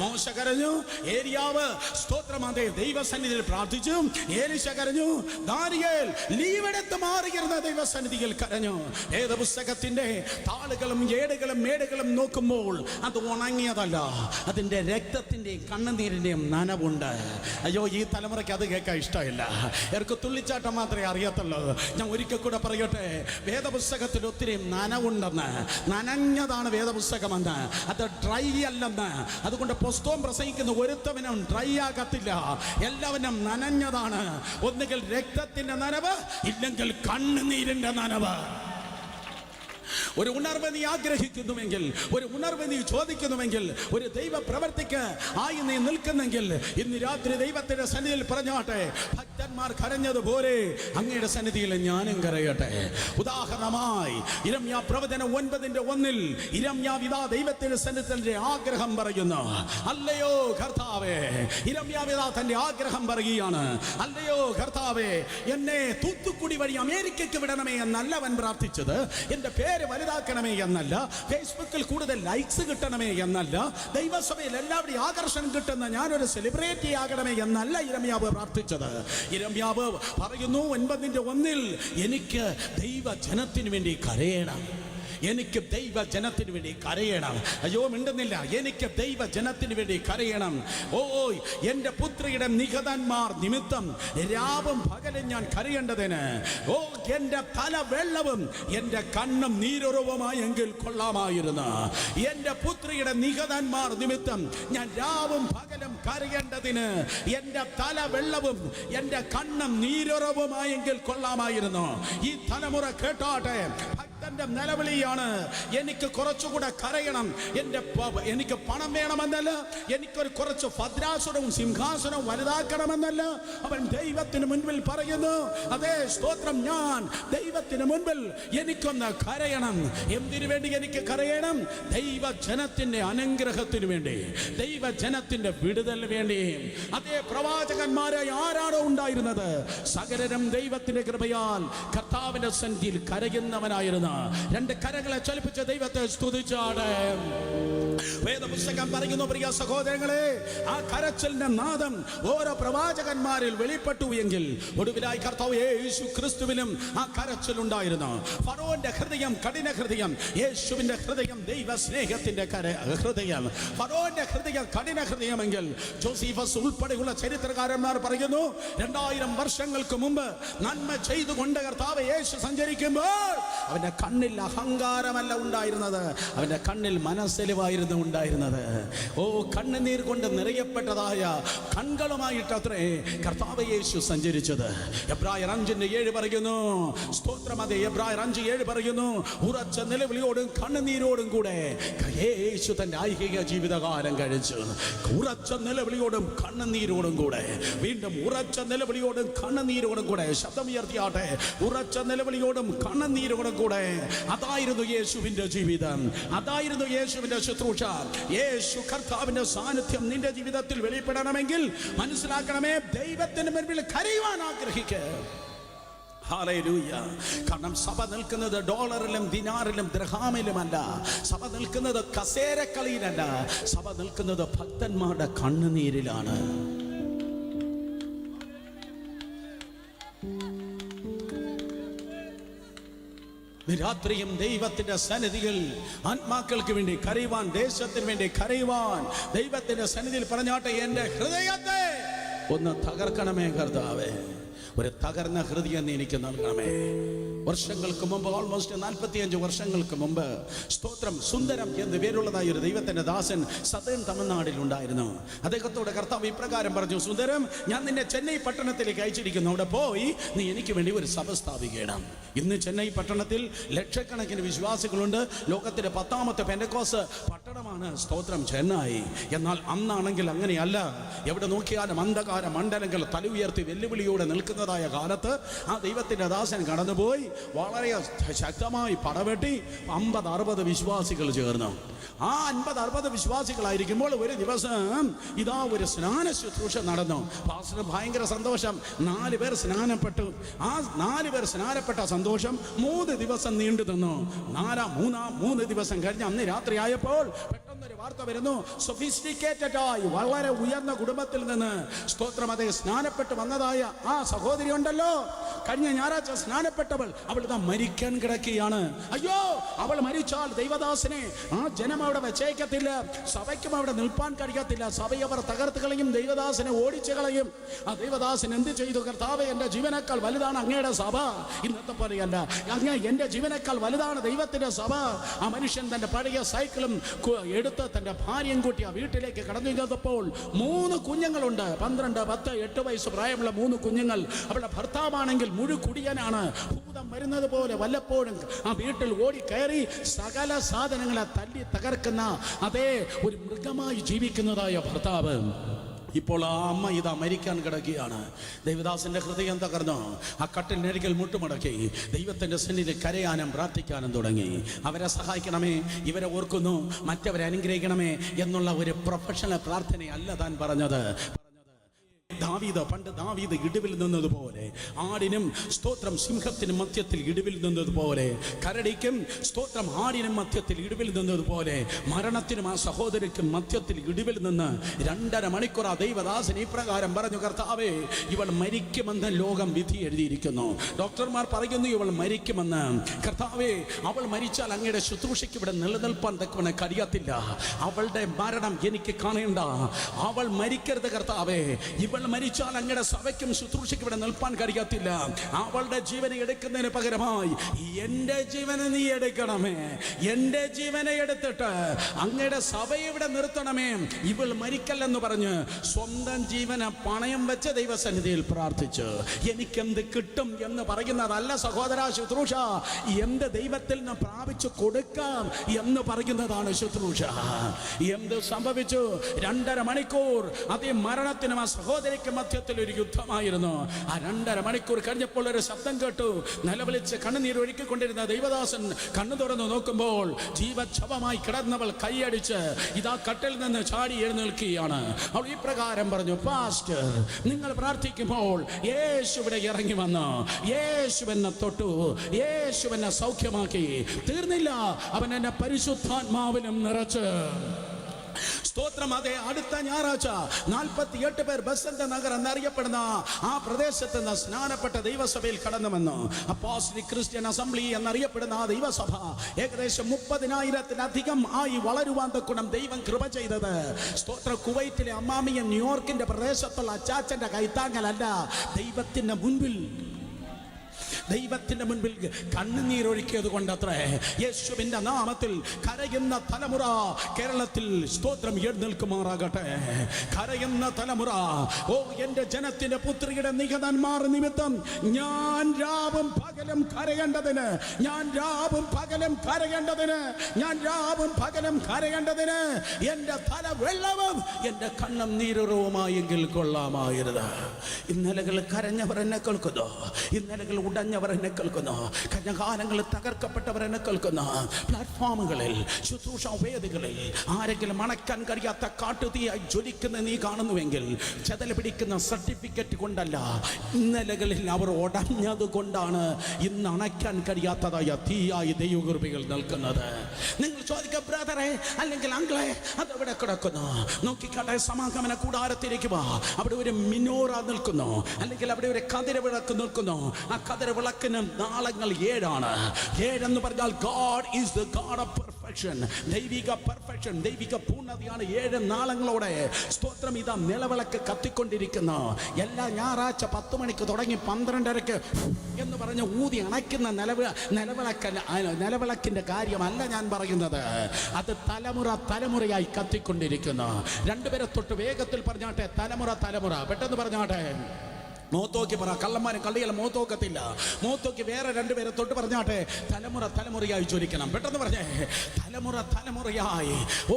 മോശ കരഞ്ഞു, ഏലിയാവ് സ്തോത്രം അതേ ദൈവസന്നിധിയിൽ പ്രാർത്ഥിച്ചു, എലീശ കരഞ്ഞു, ദാനിയേൽ ലീവെടുത്ത് മാറിയിരുന്ന ദൈവസന്നിധിയിൽ കരഞ്ഞു. ഏത് പുസ്തകത്തിന്റെ താളുകളും ഏടുകളും മേടുകളും നോക്കുമ്പോൾ അത് ഉണങ്ങിയതല്ല, അതിന്റെ രക്തത്തിന്റെയും കണ്ണുനീരിന്റെയും നനവുണ്ട്. അയ്യോ, ഈ തലമുറയ്ക്ക് അത് കേൾക്കാൻ ഇഷ്ടമില്ല. എനിക്ക് തുള്ളിച്ചാട്ടം മാത്രമേ അറിയത്തുള്ളൂ. ഞാൻ ഒരിക്കൽ കൂടെ പറയട്ടെ, വേദപുസ്തകത്തിൽ ഒത്തിരി നനവുണ്ടെന്ന്, നനഞ്ഞതാണ് വേദപുസ്തകമെന്ന്, അത് ഡ്രൈ അല്ലെന്ന്. അതുകൊണ്ട് പുസ്തകം പ്രസംഗിക്കുന്ന ഒരുത്തവനും ഡ്രൈ ആകത്തില്ല, എല്ലാവരും നനഞ്ഞതാണ്. ഒന്നുകിൽ രക്തത്തിന്റെ നനവ്, ഇല്ലെങ്കിൽ കണ്ണുനീരിന്റെ നനവ്. ഒരു ഉണർവ് നീ ആഗ്രഹിക്കുന്നുവെങ്കിൽ, ഒരു ഉണർവ് നീ ചോദിക്കുന്നുവെങ്കിൽ, ഒരു ദൈവ പ്രവർത്തിക്ക് ആയി നീ നിൽക്കുന്നെങ്കിൽ, ഇന്ന് രാത്രി ദൈവത്തിന്റെ സന്നിധിയിൽ പറഞ്ഞാട്ടെ, ഭക്തന്മാർ കരഞ്ഞതുപോലെ അങ്ങയുടെ സന്നിധിയിൽ ഞാനും കരയട്ടെ. ഉദാഹരണമായി യിരെമ്യാ പ്രവചനം 9:1 യിരെമ്യാവ് ഇതാ ദൈവത്തിന്റെ സന്നിധിയിൽ ആഗ്രഹം പറയുന്നു. അല്ലയോ കർത്താവേ, യിരെമ്യാവ് ഇതാ തന്റെ ആഗ്രഹം പറയുകയാണ്. അല്ലയോ കർത്താവേ, എന്നെ തൂത്തുക്കുടി വഴി അമേരിക്കയ്ക്ക് വിടണമേ എന്നല്ല അവൻ പ്രാർത്ഥിച്ചത്, എന്റെ പേര് വലുതാക്കണമേ എന്നല്ല, ഫേസ്ബുക്കിൽ കൂടുതൽ ലൈക്സ് കിട്ടണമേ എന്നല്ല, ദൈവസഭയിൽ എല്ലാവരുടെയും ആകർഷണം കിട്ടുന്ന ഞാനൊരു സെലിബ്രിറ്റി ആകണമേ എന്നല്ല യിരെമ്യാവ് പ്രാർത്ഥിച്ചത്. യിരെമ്യാവ് പറയുന്നു 9:1 എനിക്ക് ദൈവജനത്തിന് വേണ്ടി കരയണം, എനിക്ക് ദൈവജനത്തിന് വേണ്ടി കരയണം. അയ്യോ മിണ്ടുന്നില്ല. എനിക്ക് ദൈവജനത്തിന് വേണ്ടി കരയണം. ഓ, എൻ്റെ പുത്രിയുടെ നിഹതന്മാർ നിമിത്തം രാവും പകലും ഞാൻ കരയേണ്ടതിന്, ഓ എൻ്റെ തല വെള്ളവും എൻ്റെ കണ്ണും നീരുറവുമായെങ്കിൽ കൊള്ളാമായിരുന്നു. എൻ്റെ പുത്രിയുടെ നിഹതന്മാർ നിമിത്തം ഞാൻ രാവും പകലും കരയേണ്ടതിന് എൻ്റെ തല വെള്ളവും എൻ്റെ കണ്ണും നീരുറവുമായെങ്കിൽ കൊള്ളാമായിരുന്നു. ഈ തലമുറ കേട്ടാട്ടെ, ഭക്തന്റെ നിലവിളിയാണ്. എനിക്ക് കുറച്ചുകൂടെ കരയണം, എനിക്ക് പണം വേണമെന്നല്ല, എനിക്കൊരു കുറച്ച് ഭദ്രാസനവും സിംഹാസനവും വലുതാക്കണമെന്നല്ല. അവൻ ദൈവത്തിന് മുൻപിൽ പറയുന്നു, അതേ സ്തോത്രം, ഞാൻ ദൈവത്തിന് മുൻപിൽ എനിക്കൊന്ന് കരയണം. എന്തിനു വേണ്ടി എനിക്ക് കരയണം? ദൈവജനത്തിന്റെ അനുഗ്രഹത്തിന് വേണ്ടി, ദൈവജനത്തിന്റെ വിടുതലിന് വേണ്ടി. അതേ പ്രവാചകന്മാരെ ആരാണോ ഉണ്ടായിരുന്നത്, സകലരും ദൈവത്തിന്റെ കൃപയാൽ കർത്താവിന്റെ സന്നിധിയിൽ കരയുന്നവനായിരുന്നു. രണ്ട് കരങ്ങളെ ചലിപ്പിച്ച ദൈവത്തെ സ്തുതിച്ചാട്. വേദപുസ്തകം പറയുന്നു, പ്രിയ സഹോദരങ്ങളെ, ആ കരച്ചിലിന്റെ നാദം ഓരോ പ്രവാചകന്മാരിൽ വെളിപ്പെട്ടു എങ്കിൽ ഒടുവിലായി കർത്താവ് യേശു ക്രിസ്തുവിലും ആ കരച്ചിലുണ്ടായിരുന്നു. ഫറോന്റെ ഹൃദയം കഠിന ഹൃദയം, യേശുവിന്റെ ഹൃദയം ദൈവ സ്നേഹത്തിന്റെ ഹൃദയം. ഫറോന്റെ ഹൃദയം കഠിന ഹൃദയമെങ്കിൽ ജോസഫസ് ഉൾപ്പെടെയുള്ള ചരിത്രകാരന്മാർ പറയുന്നു, 2000 വർഷങ്ങൾക്ക് മുമ്പ് നന്മ ചെയ്തുകൊണ്ട് കർത്താവ് യേശു സഞ്ചരിക്കുമ്പോൾ അവന്റെ കണ്ണിൽ അഹങ്കാരമല്ല ഉണ്ടായിരുന്നത്, അവന്റെ കണ്ണിൽ മനസ്സലിവായിരുന്നു ഉണ്ടായിരുന്നത്. ഓ, കണ്ണുനീർ കൊണ്ട് നിറയപ്പെട്ടതായ കണ്ണുകളുമായിട്ട് അത്രേ കർത്താവ് യേശു സഞ്ചരിച്ചത്. എബ്രായർ 5:7 പറയുന്നു, സ്തോത്രം. അതെ, എബ്രായർ 5:7 പറയുന്നു, ഉറച്ച നിലവിളിയോടും കണ്ണുനീരോടും കൂടെ യേശു തന്റെ ഐഹിക ജീവിതകാലം കഴിച്ചു. ഉറച്ച നിലവിളിയോടും കണ്ണുനീരോടും കൂടെ, വീണ്ടും ഉറച്ച നിലവിളിയോടും കണ്ണുനീരോടും കൂടെ, ശബ്ദം ഉയർത്തിയാട്ടെ, ഉറച്ച നിലവിളിയോടും കണ്ണുനീരോടും കൂടെ. അതായിരുന്നു യേശുവിന്റെ ജീവിതം, അതായിരുന്നു യേശുവിന്റെ ശുശ്രൂഷ. യേശു കർത്താവിന്റെ സാന്നിധ്യം നിന്റെ ജീവിതത്തിൽ വെളിപ്പെടണമെങ്കിൽ മനസ്സിലാക്കണമേ, ദൈവത്തിന് മുൻപിൽ കരയുവാൻ ആഗ്രഹിക്കുക. ഹല്ലേലൂയ. കാരണം സഭ നിൽക്കുന്നത് ഡോളറിലും ദിനാറിലും ദിർഹാമിലുമല്ല, സഭ നിൽക്കുന്നത് കസേരക്കളിയിലല്ല, സഭ നിൽക്കുന്നത് ഭക്തന്മാരുടെ കണ്ണുനീരിലാണ്. രാത്രിയും ദൈവത്തിന്റെ സന്നിധിയിൽ ആത്മാക്കൾക്ക് വേണ്ടി കരയുവാൻ, ദേശത്തിന് വേണ്ടി കരയുവാൻ ദൈവത്തിന്റെ സന്നിധിയിൽ പറഞ്ഞാട്ടെ, എന്റെ ഹൃദയത്തെ ഒന്ന് തകർക്കണമേ കർത്താവേ, ഒരു തകർന്ന ഹൃദയം നീ എനിക്ക് നൽകണമേ. വർഷങ്ങൾക്ക് മുമ്പ്, ഓൾമോസ്റ്റ് 45 വർഷങ്ങൾക്ക് മുമ്പ്, സ്തോത്രം, സുന്ദരം എന്ന് പേരുള്ളതായ ഒരു ദൈവത്തിന്റെ ദാസൻ സദേൺ തമിഴ്നാടിൽ ഉണ്ടായിരുന്നു. അദ്ദേഹത്തോട് കർത്താവ് ഇപ്രകാരം പറഞ്ഞു, സുന്ദരം, ഞാൻ നിന്നെ ചെന്നൈ പട്ടണത്തിലേക്ക് അയച്ചിരിക്കുന്നു, അവിടെ പോയി നീ എനിക്ക് വേണ്ടി ഒരു സഭ സ്ഥാപിക്കണം. ഇന്ന് ചെന്നൈ പട്ടണത്തിൽ ലക്ഷക്കണക്കിന് വിശ്വാസികളുണ്ട്. ലോകത്തിന്റെ 10ാമത്തെ പെന്തക്കോസ്ത് പട്ടണമാണ്, സ്തോത്രം, ചെന്നൈ. എന്നാൽ അന്നാണെങ്കിൽ അങ്ങനെയല്ല. എവിടെ നോക്കിയാലും അന്ധകാര മണ്ഡലങ്ങൾ തല ഉയർത്തി വെല്ലുവിളിയോടെ നിൽക്കുന്നതായ കാലത്ത് ആ ദൈവത്തിന്റെ ദാസൻ കടന്നുപോയി വളരെ ശക്തമായി പടവെട്ടി 50-60 വിശ്വാസികൾ ചേർന്നു. ആ 50-60 വിശ്വാസികളായിരിക്കുമ്പോൾ ഒരു ദിവസം ഇതാ ഒരു സ്നാന ശുശ്രൂഷ നടന്നു. പാസ്റ്റർ ഭയങ്കര സന്തോഷം, 4 പേർ സ്നാനപ്പെട്ടു. ആ 4 പേർ സ്നാനപ്പെട്ട സന്തോഷം 3 ദിവസം നീണ്ടു നിന്നു. 3 ദിവസം കഴിഞ്ഞ് അന്ന് രാത്രി ആയപ്പോൾ പെട്ടെന്നൊരു വാർത്ത വരുന്നു, സൊഫിസ്റ്റിക്കേറ്റഡ് ആയി വളരെ ഉയർന്ന കുടുംബത്തിൽ നിന്ന് സ്തോത്രം അതേ സ്നാനപ്പെട്ട് വന്നതായ ആ സഹോദരി ഉണ്ടല്ലോ, കഴിഞ്ഞ ഞായറാഴ്ച സ്നാനപ്പെട്ടവൾ, അവൾ ഇതാ മരിക്കാൻ കിടക്കുകയാണ്. അയ്യോ, അവൾ മരിച്ചാൽ ദൈവദാസനെ ആ ജനം അവിടെ വെച്ചേക്കത്തില്ല, സഭയ്ക്കും അവിടെ നിൽപ്പാൻ കഴിയത്തില്ല, സഭയെ അവർ തകർത്ത് കളയും, ദൈവദാസനെ ഓടിച്ചു കളയും. ആ ദൈവദാസൻ എന്ത് ചെയ്തു? കർത്താവേ, എൻ്റെ ജീവനേക്കാൾ വലുതാണ് അങ്ങയുടെ സഭ. ഇന്നത്തെ പോലെയല്ല, അങ്ങ് എൻ്റെ ജീവനേക്കാൾ വലുതാണ് ദൈവത്തിന്റെ സഭ. ആ മനുഷ്യൻ തന്റെ പഴയ സൈക്കിളും എടുത്ത് തന്റെ ഭാര്യയും കൂട്ടി ആ വീട്ടിലേക്ക് കടന്നു ചെന്നപ്പോൾ 3 കുഞ്ഞുങ്ങളുണ്ട്. 12, 10, 8 വയസ്സ് പ്രായമുള്ള 3 കുഞ്ഞുങ്ങൾ. അവളുടെ ഭർത്താവാണെങ്കിൽ മുഴുകുടിയനാണ്. ഭൂതം വരുന്നത് പോലെ വല്ലപ്പോഴും ആ വീട്ടിൽ ഓടി കയറി സകല സാധനങ്ങളെ തല്ലി തകർക്കുന്ന അതേ ഒരു മൃഗമായി ജീവിക്കുന്നതായ ഭർത്താവ്. ഇപ്പോൾ ആ അമ്മ ഇതാ മരിക്കാൻ കിടക്കുകയാണ്. ദൈവദാസന്റെ ഹൃദയം തകർന്നു. ആ കട്ടിലിനരികിൽ മുട്ടുമടക്കി ദൈവത്തിന്റെ സന്നിധിയിൽ കരയാനും പ്രാർത്ഥിക്കാനും തുടങ്ങി. അവരെ സഹായിക്കണമേ, ഇവരെ ഓർക്കുന്നു, മറ്റവരെ അനുഗ്രഹിക്കണമേ എന്നുള്ള ഒരു പ്രൊഫഷണൽ പ്രാർത്ഥനയല്ല താൻ പറഞ്ഞത്. പണ്ട് ദാവീദ് ഇടിവിൽ നിന്നതുപോലെ, ആടിനും സ്തോത്രം സിംഹത്തിനും മധ്യത്തിൽ ഇടിവിൽ നിന്നതുപോലെ, കരടിക്കും സ്തോത്രം ആടിനും മധ്യത്തിൽ ഇടിവിൽ നിന്നതുപോലെ, മരണത്തിനും ആ സഹോദരിക്കും മധ്യത്തിൽ ഇടിവിൽ നിന്ന് 2.5 മണിക്കൂർ ആ ദൈവദാസൻ ഈ പ്രകാരം പറഞ്ഞു, കർത്താവേ, ഇവൾ മരിക്കുമെന്ന് ലോകം വിധി എഴുതിയിരിക്കുന്നു. ഡോക്ടർമാർ പറയുന്നു ഇവൾ മരിക്കുമെന്ന്. കർത്താവേ, അവൾ മരിച്ചാൽ അങ്ങയുടെ ശുശ്രൂഷയ്ക്ക് ഇവിടെ നിലനിൽപ്പാൻ തക്കവണ്ണം കഴിയത്തില്ല. അവളുടെ മരണം എനിക്ക് കാണേണ്ട. അവൾ മരിക്കരുത് കർത്താവേ. ഇവൾ മരിച്ചാൽ അങ്ങയുടെ സഭയ്ക്കും ശുശ്രൂഷയ്ക്ക് ഇവിടെ നിൽപ്പാൻ കഴിയത്തില്ല. അവളുടെ ജീവനെ എടുക്കുന്നതിന് പകരമായി എൻ്റെ ജീവനെ നീ എടുക്കണമേ. എൻ്റെ ജീവനെ എടുത്തിട്ട് അങ്ങയുടെ സഭയെ ഇവിടെ നിർത്തണമേ. ഇവൾ മരിക്കല്ലെന്ന് പറഞ്ഞ് സ്വന്തം ജീവനെ പണയം വെച്ച ദൈവസന്നിധിയിൽ പ്രാർത്ഥിച്ച് എനിക്കെന്ത് കിട്ടും എന്ന് പറയുന്നതല്ല സഹോദര ശുശ്രൂഷ. എന്ത് ദൈവത്തിൽ നിന്ന് പ്രാപിച്ചു കൊടുക്കാം എന്ന് പറയുന്നതാണ് ശുശ്രൂഷ. എന്ത് സംഭവിച്ചു? 2.5 മണിക്കൂർ അതേ മരണത്തിനും ആ സഹോദരയ്ക്ക് മധ്യത്തിൽ ഒരു യുദ്ധമായിരുന്നു. ആ 2.5 മണിക്കൂർ കഴിഞ്ഞപ്പോൾ ഒരു ശബ്ദം കേട്ടു. നിലവിളിച്ച് കണ്ണുനീരൊഴുക്കിക്കൊണ്ടിരുന്ന ദൈവദാസൻ കണ്ണു തുറന്നു നോക്കുമ്പോൾ ജീവച്ഛവമായി കിടന്നവൾ കൈയടിച്ച് ഇതാ കട്ടിൽ നിന്ന് ചാടി എഴുന്നേൽക്കുകയാണ്. അവൾ ഈ പ്രകാരം പറഞ്ഞു, പാസ്റ്റർ, നിങ്ങൾ പ്രാർത്ഥിക്കുമ്പോൾ യേശു ഇവിടെ ഇറങ്ങി വന്നു, യേശു എന്നെ തൊട്ടു, യേശു എന്നെ സൗഖ്യമാക്കി. തീർന്നില്ല, അവൻ എന്നെ പരിശുദ്ധാത്മാവിലും നിറച്ച്. സ്തോത്രം. അതേ അടുത്ത ഞായറാഴ്ച 48 പേർ ബസന്ത നഗർ എന്നറിയപ്പെടുന്ന ആ പ്രദേശത്ത് നിന്ന് സ്നാനപ്പെട്ട ദൈവസഭയിൽ കടന്നു വന്നു. അപ്പോസ്തലിക് ക്രിസ്ത്യൻ അസംബ്ലി എന്നറിയപ്പെടുന്ന ആ ദൈവസഭ ഏകദേശം 30,000-ലധികം ആയി വളരുവാൻ തക്കണം ദൈവം കൃപ ചെയ്തത്. സ്തോത്ര. കുവൈറ്റിലെ അമ്മാമിയ ന്യൂയോർക്കിന്റെ പ്രദേശത്തുള്ള അച്ചാച്ചന്റെ കൈത്താങ്ങലല്ല, ദൈവത്തിന്റെ മുൻപിൽ കണ്ണുനീരൊഴുക്കിയത് കൊണ്ടത്രേ. യേശുവിന്റെ നാമത്തിൽ കരയുന്ന തലമുറ കേരളത്തിൽ സ്തോത്രം എഴുന്നേൽക്കുമാറാകട്ടെ. കരയുന്ന തലമുറ, ഓ എൻ്റെ ജനത്തിന്റെ പുത്രിയുടെ നിഹതന്മാർ നിമിത്തം ഞാൻ രാവും പകലും കരയേണ്ടതിന്, ഞാൻ രാവും പകലും കരയേണ്ടതിന്, ഞാൻ രാവും പകലും കരയേണ്ടതിന് എൻ്റെ തല വെള്ളവും എൻ്റെ കണ്ണം നീരുറവുമായെങ്കിൽ കൊള്ളാമായിരുന്നു. ഇന്നലകൾ കരഞ്ഞവർ എന്നെ കേൾക്കുന്നു, ഇന്നലകൾ ഉടഞ്ഞവർ എന്നെ കേൾക്കുന്നു, കഴിഞ്ഞ കാലങ്ങളിൽ തകർക്കപ്പെട്ടവർ എന്നെ കേൾക്കുന്നു. പ്ലാറ്റ്ഫോമുകളിൽ, ശുശ്രൂഷ വേദികളിൽ ആരെങ്കിലും അണയ്ക്കാൻ കഴിയാത്ത കാട്ടുതീയായി ജ്വലിക്കുന്ന നീ കാണുന്നുവെങ്കിൽ ചെതൽ പിടിക്കുന്ന സർട്ടിഫിക്കറ്റ് കൊണ്ടല്ല, ഇന്നലകളിൽ അവർ ഉടഞ്ഞത് കൊണ്ടാണ് ഇന്ന് അണയ്ക്കാൻ കഴിയാത്തതായ തീയായി ദൈവകൃപകൾ നിൽക്കുന്നത്. നിങ്ങൾ ചോദിക്കുക, ബ്രദറെ അല്ലെങ്കിൽ അങ്കിളെ, അതെവിടെ കിടക്കുന്നു? നോക്കിക്കാട്ടെ, സമാഗമന കൂടാരത്തിലേക്ക് വാ. അവിടെ ഒരു മിനോറ നിൽക്കുന്നു, അല്ലെങ്കിൽ അവിടെ ഒരു കതിരവിളക്ക് നിൽക്കുന്നു. ആ കതിരവിളക്കിന് നാളങ്ങൾ 7 ആണ്. 7 എന്ന് പറഞ്ഞാൽ God is the God of perfection. ദൈവിക പെർഫെക്ഷൻ, ദൈവിക പൂർണ്ണതയാണ് 7 നാളങ്ങളോടെ. സ്തോത്രം. ഇതാ നിലവിളക്ക് കത്തിക്കൊണ്ടിരിക്കുന്നു. എല്ലാ ഞായറാഴ്ച 10 മണിക്ക് തുടങ്ങി 12:30 എന്ന് പറഞ്ഞ് ഊതി അണയ്ക്കുന്ന നിലവിളക്കിന്റെ കാര്യമല്ല ഞാൻ പറയുന്നത്. അത് തലമുറയായി കത്തിക്കൊണ്ടിരിക്കുന്നു. 2 പേരെ തൊട്ട് വേഗത്തിൽ പറഞ്ഞാട്ടെ, തലമുറ. പെട്ടെന്ന് പറഞ്ഞാട്ടെ. മോത്തോക്കി പറ. കള്ളന്മാരും കള്ളികളും മോത്തോക്കത്തില്ല. മോത്തോക്കി വേറെ 2 പേരെ തൊട്ട് പറഞ്ഞാട്ടെ, തലമുറയായി ജ്വലിക്കണം. പെട്ടെന്ന് പറഞ്ഞേ, തലമുറയായി. ഓ,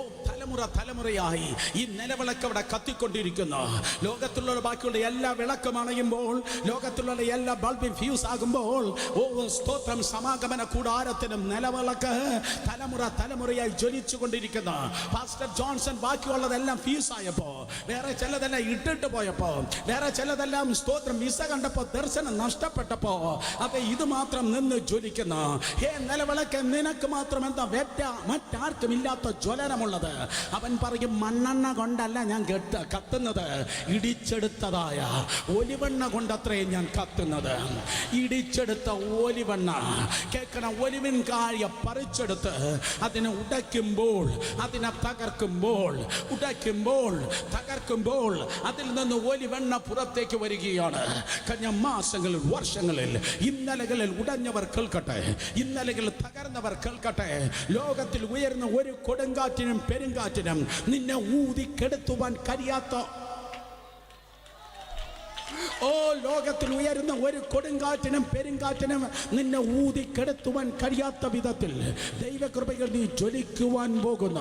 തലമുറയായി ഈ നിലവിളക്ക് അവിടെ കത്തിക്കൊണ്ടിരിക്കുന്നു. ലോകത്തിലുള്ള ബാക്കിയുള്ള എല്ലാ വിളക്കും അണയുമ്പോൾ, ലോകത്തിലുള്ള എല്ലാ ബൾബും ഫ്യൂസ് ആകുമ്പോൾ, ഓ സ്തോത്രം, സമാഗമന കൂടാരത്തിനും നിലവിളക്ക് തലമുറയായി ജ്വലിച്ചു കൊണ്ടിരിക്കുന്നു. പാസ്റ്റർ ജോൺസൺ ബാക്കിയുള്ളതെല്ലാം ഫ്യൂസ് ആയപ്പോ, വേറെ ചിലതെല്ലാം ഇട്ടിട്ട് പോയപ്പോ, വേറെ ചിലതെല്ലാം സ്തോത്രം വിസ കണ്ടപ്പോ, ദർശനം നഷ്ടപ്പെട്ടപ്പോ, അപ്പൊ ഇത് മാത്രം നിന്ന് ജ്വലിക്കുന്ന ഹേ നിലവിളക്ക്, നിനക്ക് മാത്രം എന്താ മറ്റാർക്കും ഇല്ലാത്ത ജ്വലനമുള്ളത്? അവൻ പറയും, മണ്ണെണ്ണ കൊണ്ടല്ല ഞാൻ കത്തുന്നത്, ഇടിച്ചെടുത്തതായ ഒലിവെണ്ണ കൊണ്ടത്രേ ഞാൻ കത്തുന്നത്. ഇടിച്ചെടുത്ത ഒലിവെണ്ണ കേൾക്കണം. ഒലിവിൻ കായ പറിച്ചെടുത്ത് അതിനെ ഉടയ്ക്കുമ്പോൾ, അതിനെ തകർക്കുമ്പോൾ അതിൽ നിന്ന് ഒലിവെണ്ണ പുറത്തേക്ക് വരികയാണ്. കഴിഞ്ഞ മാസങ്ങളിൽ, വർഷങ്ങളിൽ ഇന്നലകളിൽ ഉടഞ്ഞവർ കേൾക്കട്ടെ, ഇന്നലകളിൽ തകർന്നവർ കേൾക്കട്ടെ. ലോകത്തിൽ ഉയർന്ന ഒരു കൊടുങ്കാറ്റിനും പെരുങ്കാറ്റിനും നിന്നെ ഊതിക്കെടുത്തുവാൻ കഴിയാത്ത, ലോകത്തിൽ ഉയരുന്ന ഒരു കൊടുങ്കാറ്റിനും പെരുങ്കാറ്റിനും നിന്നെ ഊതിക്കെടുത്തുവാൻ കഴിയാത്ത വിധത്തിൽ ദൈവകൃപകൾ നീ ജ്വലിക്കുവാൻ പോകുന്ന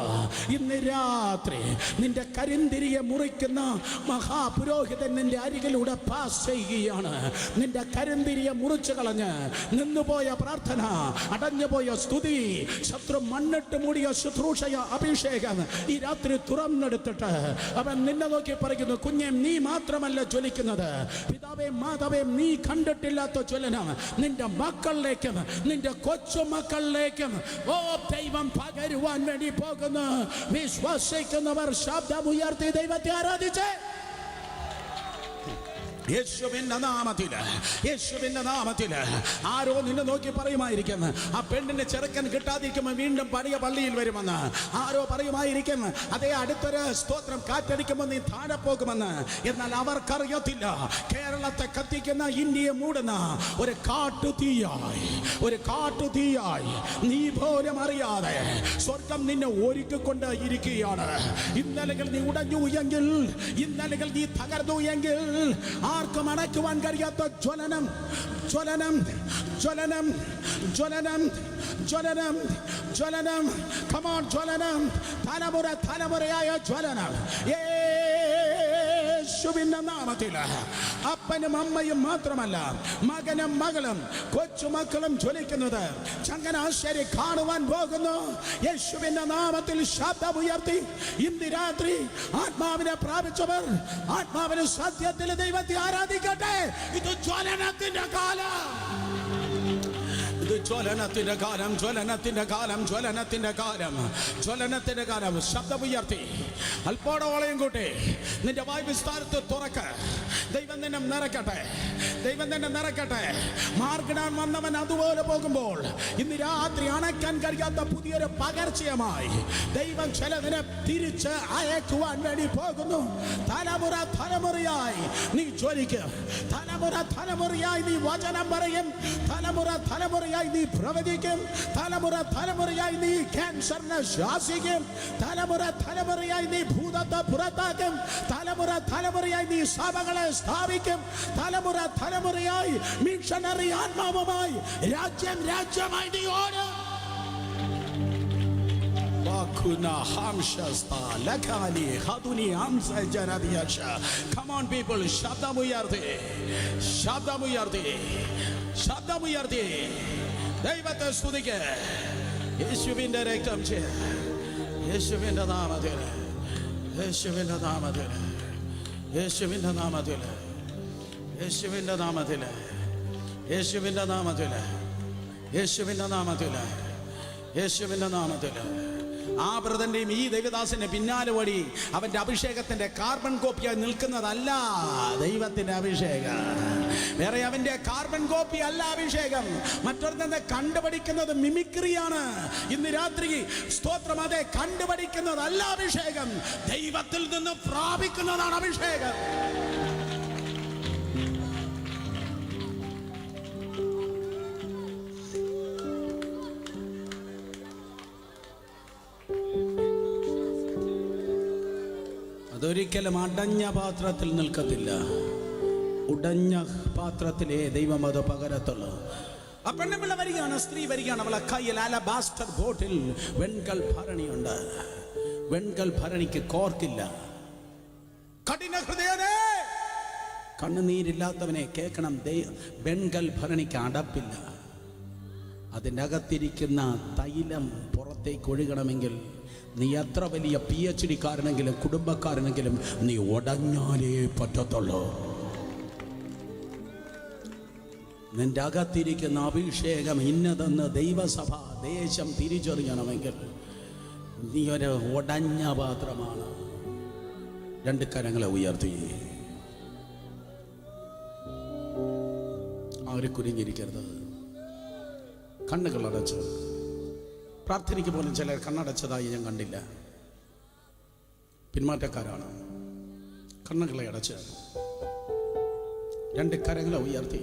ഇന്ന് രാത്രി നിന്റെ കരിന്തിരിയെ മുറിക്കുന്ന മഹാപുരോഹിതൻ നിന്റെ അരികിലൂടെ പാസ് ചെയ്യുകയാണ്. നിന്റെ കരിന്തിരിയെ മുറിച്ചു കളഞ്ഞ് നിന്നുപോയ പ്രാർത്ഥന, അടഞ്ഞുപോയ സ്തുതി, ശത്രു മണ്ണിട്ട് മൂടിയ ശുശ്രൂഷയ അഭിഷേകം ഈ രാത്രി തുറന്നെടുത്തിട്ട് അവൻ നിന്നെ നോക്കി പറയുന്നു, കുഞ്ഞെ നീ മാത്രമല്ല ജ്വലിക്കുന്നത്, പിതാവേ മാതാവേ, നീ കണ്ടിട്ടില്ലാത്ത ജ്വലനം നിന്റെ മക്കളിലേക്കും നിന്റെ കൊച്ചുമക്കളിലേക്കും ദൈവം പകരുവാൻ വേണ്ടി പോകുന്നു. വിശ്വസിക്കുന്നവർ ശബ്ദമുയർത്തി ദൈവത്തെ ആരാധിച്ചേ. യേശുവിന്റെ നാമത്തിൽ ആരോ നിന്നെ നോക്കി പറയുമായിരിക്കും, ആ പെണ്ണിന്റെ ചെറുക്കൻ കിട്ടാതിരിക്കുമ്പോൾ വീണ്ടും പഴയ പള്ളിയിൽ വരുമെന്ന്. ആരോ പറയുമായിരിക്കും, അതേ അടുത്തൊരു സ്തോത്രം കാറ്റടിക്കുമ്പോൾ നീ താഴെ പോകുമെന്ന്. എന്നാൽ അവർക്കറിയത്തില്ല, കേരളത്തെ കത്തിക്കുന്ന, ഇന്ത്യയെ മൂടുന്ന ഒരു കാട്ടുതീയായി നീ പോലും അറിയാതെ സ്വർഗം നിന്നെ ഒരുക്കിക്കൊണ്ട് ഇരിക്കുകയാണ്. ഇന്നലകൾ നീ ഉടഞ്ഞു എങ്കിൽ, ഇന്നലകൾ നീ തകർന്നു എങ്കിൽ ആർക്കും അടയ്ക്കുവാൻ കഴിയാത്ത ജ്വലനം. Come on, ജ്വലനം, തലമുറയായ ജ്വലനം യേശുവിന്റെ നാമത്തിൽ. അപ്പനും അമ്മയും മാത്രമല്ല, മകനും മകളും കൊച്ചുമക്കളും ജ്വലിക്കുന്നത് ചങ്ങനാശ്ശേരി കാണുവാൻ പോകുന്നു. യേശുവിന്റെ നാമത്തിൽ ശബ്ദമുയർത്തി ഇന്ന് രാത്രി ആത്മാവിനെ പ്രാപിച്ചവർ ആത്മാവിന് സത്യത്തിൽ ദൈവത്തെ ആരാധിക്കട്ടെ. ഇത് ജ്വലനത്തിന്റെ കാലം, ജ്വലനത്തിന്റെ കാലം. ശബ്ദമുയർത്തി അല്പോടോളയും കൂട്ടി നിന്റെ വായ് വിസ്താരത്തെ തുറക്ക്. ദൈവം നിന്നെ നിറയ്ക്കട്ടെ. മാർഗിടാൻ വന്നവൻ അതുപോലെ പോകുമ്പോൾ ഇന്ന് രാത്രി അണയ്ക്കാൻ കഴിയാത്ത പുതിയൊരു പകർച്ചയുമായി ദൈവം ചിലതിനെ തിരിച്ച് അയക്കുവാൻ വേണ്ടി പോകുന്നു. തലമുറയായി നീ ജ്വലിക്കും, തലമുറയായി നീ വചനം പറയും, തലമുറയായി നീ പ്രവചിക്കും, തലമുറയായി നീ ക്യാൻസറിനെ ശാസിക്കും, തലമുറയായി നീ ഭൂതത്തെ പുറത്താക്കും, തലമുറയായി നീ സഭകളെ സ്ഥാപിക്കും, തലമുറയായി മിഷനറി ആത്മാവുമായി രാജ്യമായി നീ ഓടും. Come on people, ശബ്ദമുയർത്തി ദൈവത്തെ സ്തുതിക്ക്. യേശുവിന്റെ രക്തം, യേശുവിന്റെ നാമത്തിൽ, യേശുവിന്റെ നാമത്തിൽ, യേശുവിന്റെ നാമത്തിൽ, യേശുവിന്റെ നാമത്തിൽ, യേശുവിന്റെ നാമത്തിൽ, യേശുവിന്റെ നാമത്തിൽ, യേശുവിന്റെ നാമത്തിൽ. ആ ബ്രദന്റെയും ഈ ദൈവദാസന്റെ പിന്നാലെ വഴി അവന്റെ അഭിഷേകത്തിന്റെ കാർബൺ കോപ്പിയായി നിൽക്കുന്നതല്ല ദൈവത്തിന്റെ അഭിഷേകം. വേറെ അവന്റെ കാർബൺ കോപ്പി അല്ല അഭിഷേകം. മറ്റൊരുത്തന്നെ കണ്ടുപഠിക്കുന്നത് മിമിക്രിയാണ്. ഇന്ന് രാത്രി സ്തോത്രം, അതെ, കണ്ടുപഠിക്കുന്നതല്ല അഭിഷേകം, ദൈവത്തിൽ നിന്ന് പ്രാപിക്കുന്നതാണ് അഭിഷേകം. അതൊരിക്കലും അടഞ്ഞ പാത്രത്തിൽ നിൽക്കത്തില്ല, ഉടഞ്ഞ പാത്രത്തിലേ ദൈവം അത് പകരത്തുള്ളൂ. ആ പെണ്ണുപിള്ള വരികയാണ്, സ്ത്രീ വരികയാണ്. അവളെ കയ്യിൽ അലബാസ്റ്റർ ബോട്ടിൽ വെൺകൽ ഭരണിയുണ്ട്. വെൺകൽ ഭരണിക്ക് കോർക്കില്ല. കഠിന ഹൃദയനേ, കണ്ണുനീരില്ലാത്തവനെ കേൾക്കണം. വെൺകൽ ഭരണിക്ക് അടപ്പില്ല. അതിൻ്റെ അകത്തിരിക്കുന്ന തൈലം പുറത്തേക്ക് ഒഴുകണമെങ്കിൽ നീ എത്ര വലിയ PhD കാരനെങ്കിലും കുടുംബക്കാരനെങ്കിലും നീ ഉടഞ്ഞാലേ പറ്റത്തുള്ളൂ. നിന്റെ അകത്തിരിക്കുന്ന അഭിഷേകം ഇന്നതെന്ന് ദൈവസഭ ദേശം തിരിച്ചറിയണമെങ്കിൽ നീ ഒരു ഉടഞ്ഞ പാത്രമാണ്. രണ്ട് കരങ്ങളെ ഉയർത്തി. ആരും കുനിഞ്ഞിരിക്കരുത്. കണ്ണുകൾ അടച്ച് പ്രാർത്ഥനയ്ക്ക് പോലും ചിലർ കണ്ണടച്ചതായി ഞാൻ കണ്ടില്ല. പിന്മാറ്റക്കാരാണ്. കണ്ണുകളെ അടച്ച് രണ്ട് കരങ്ങളെ ഉയർത്തി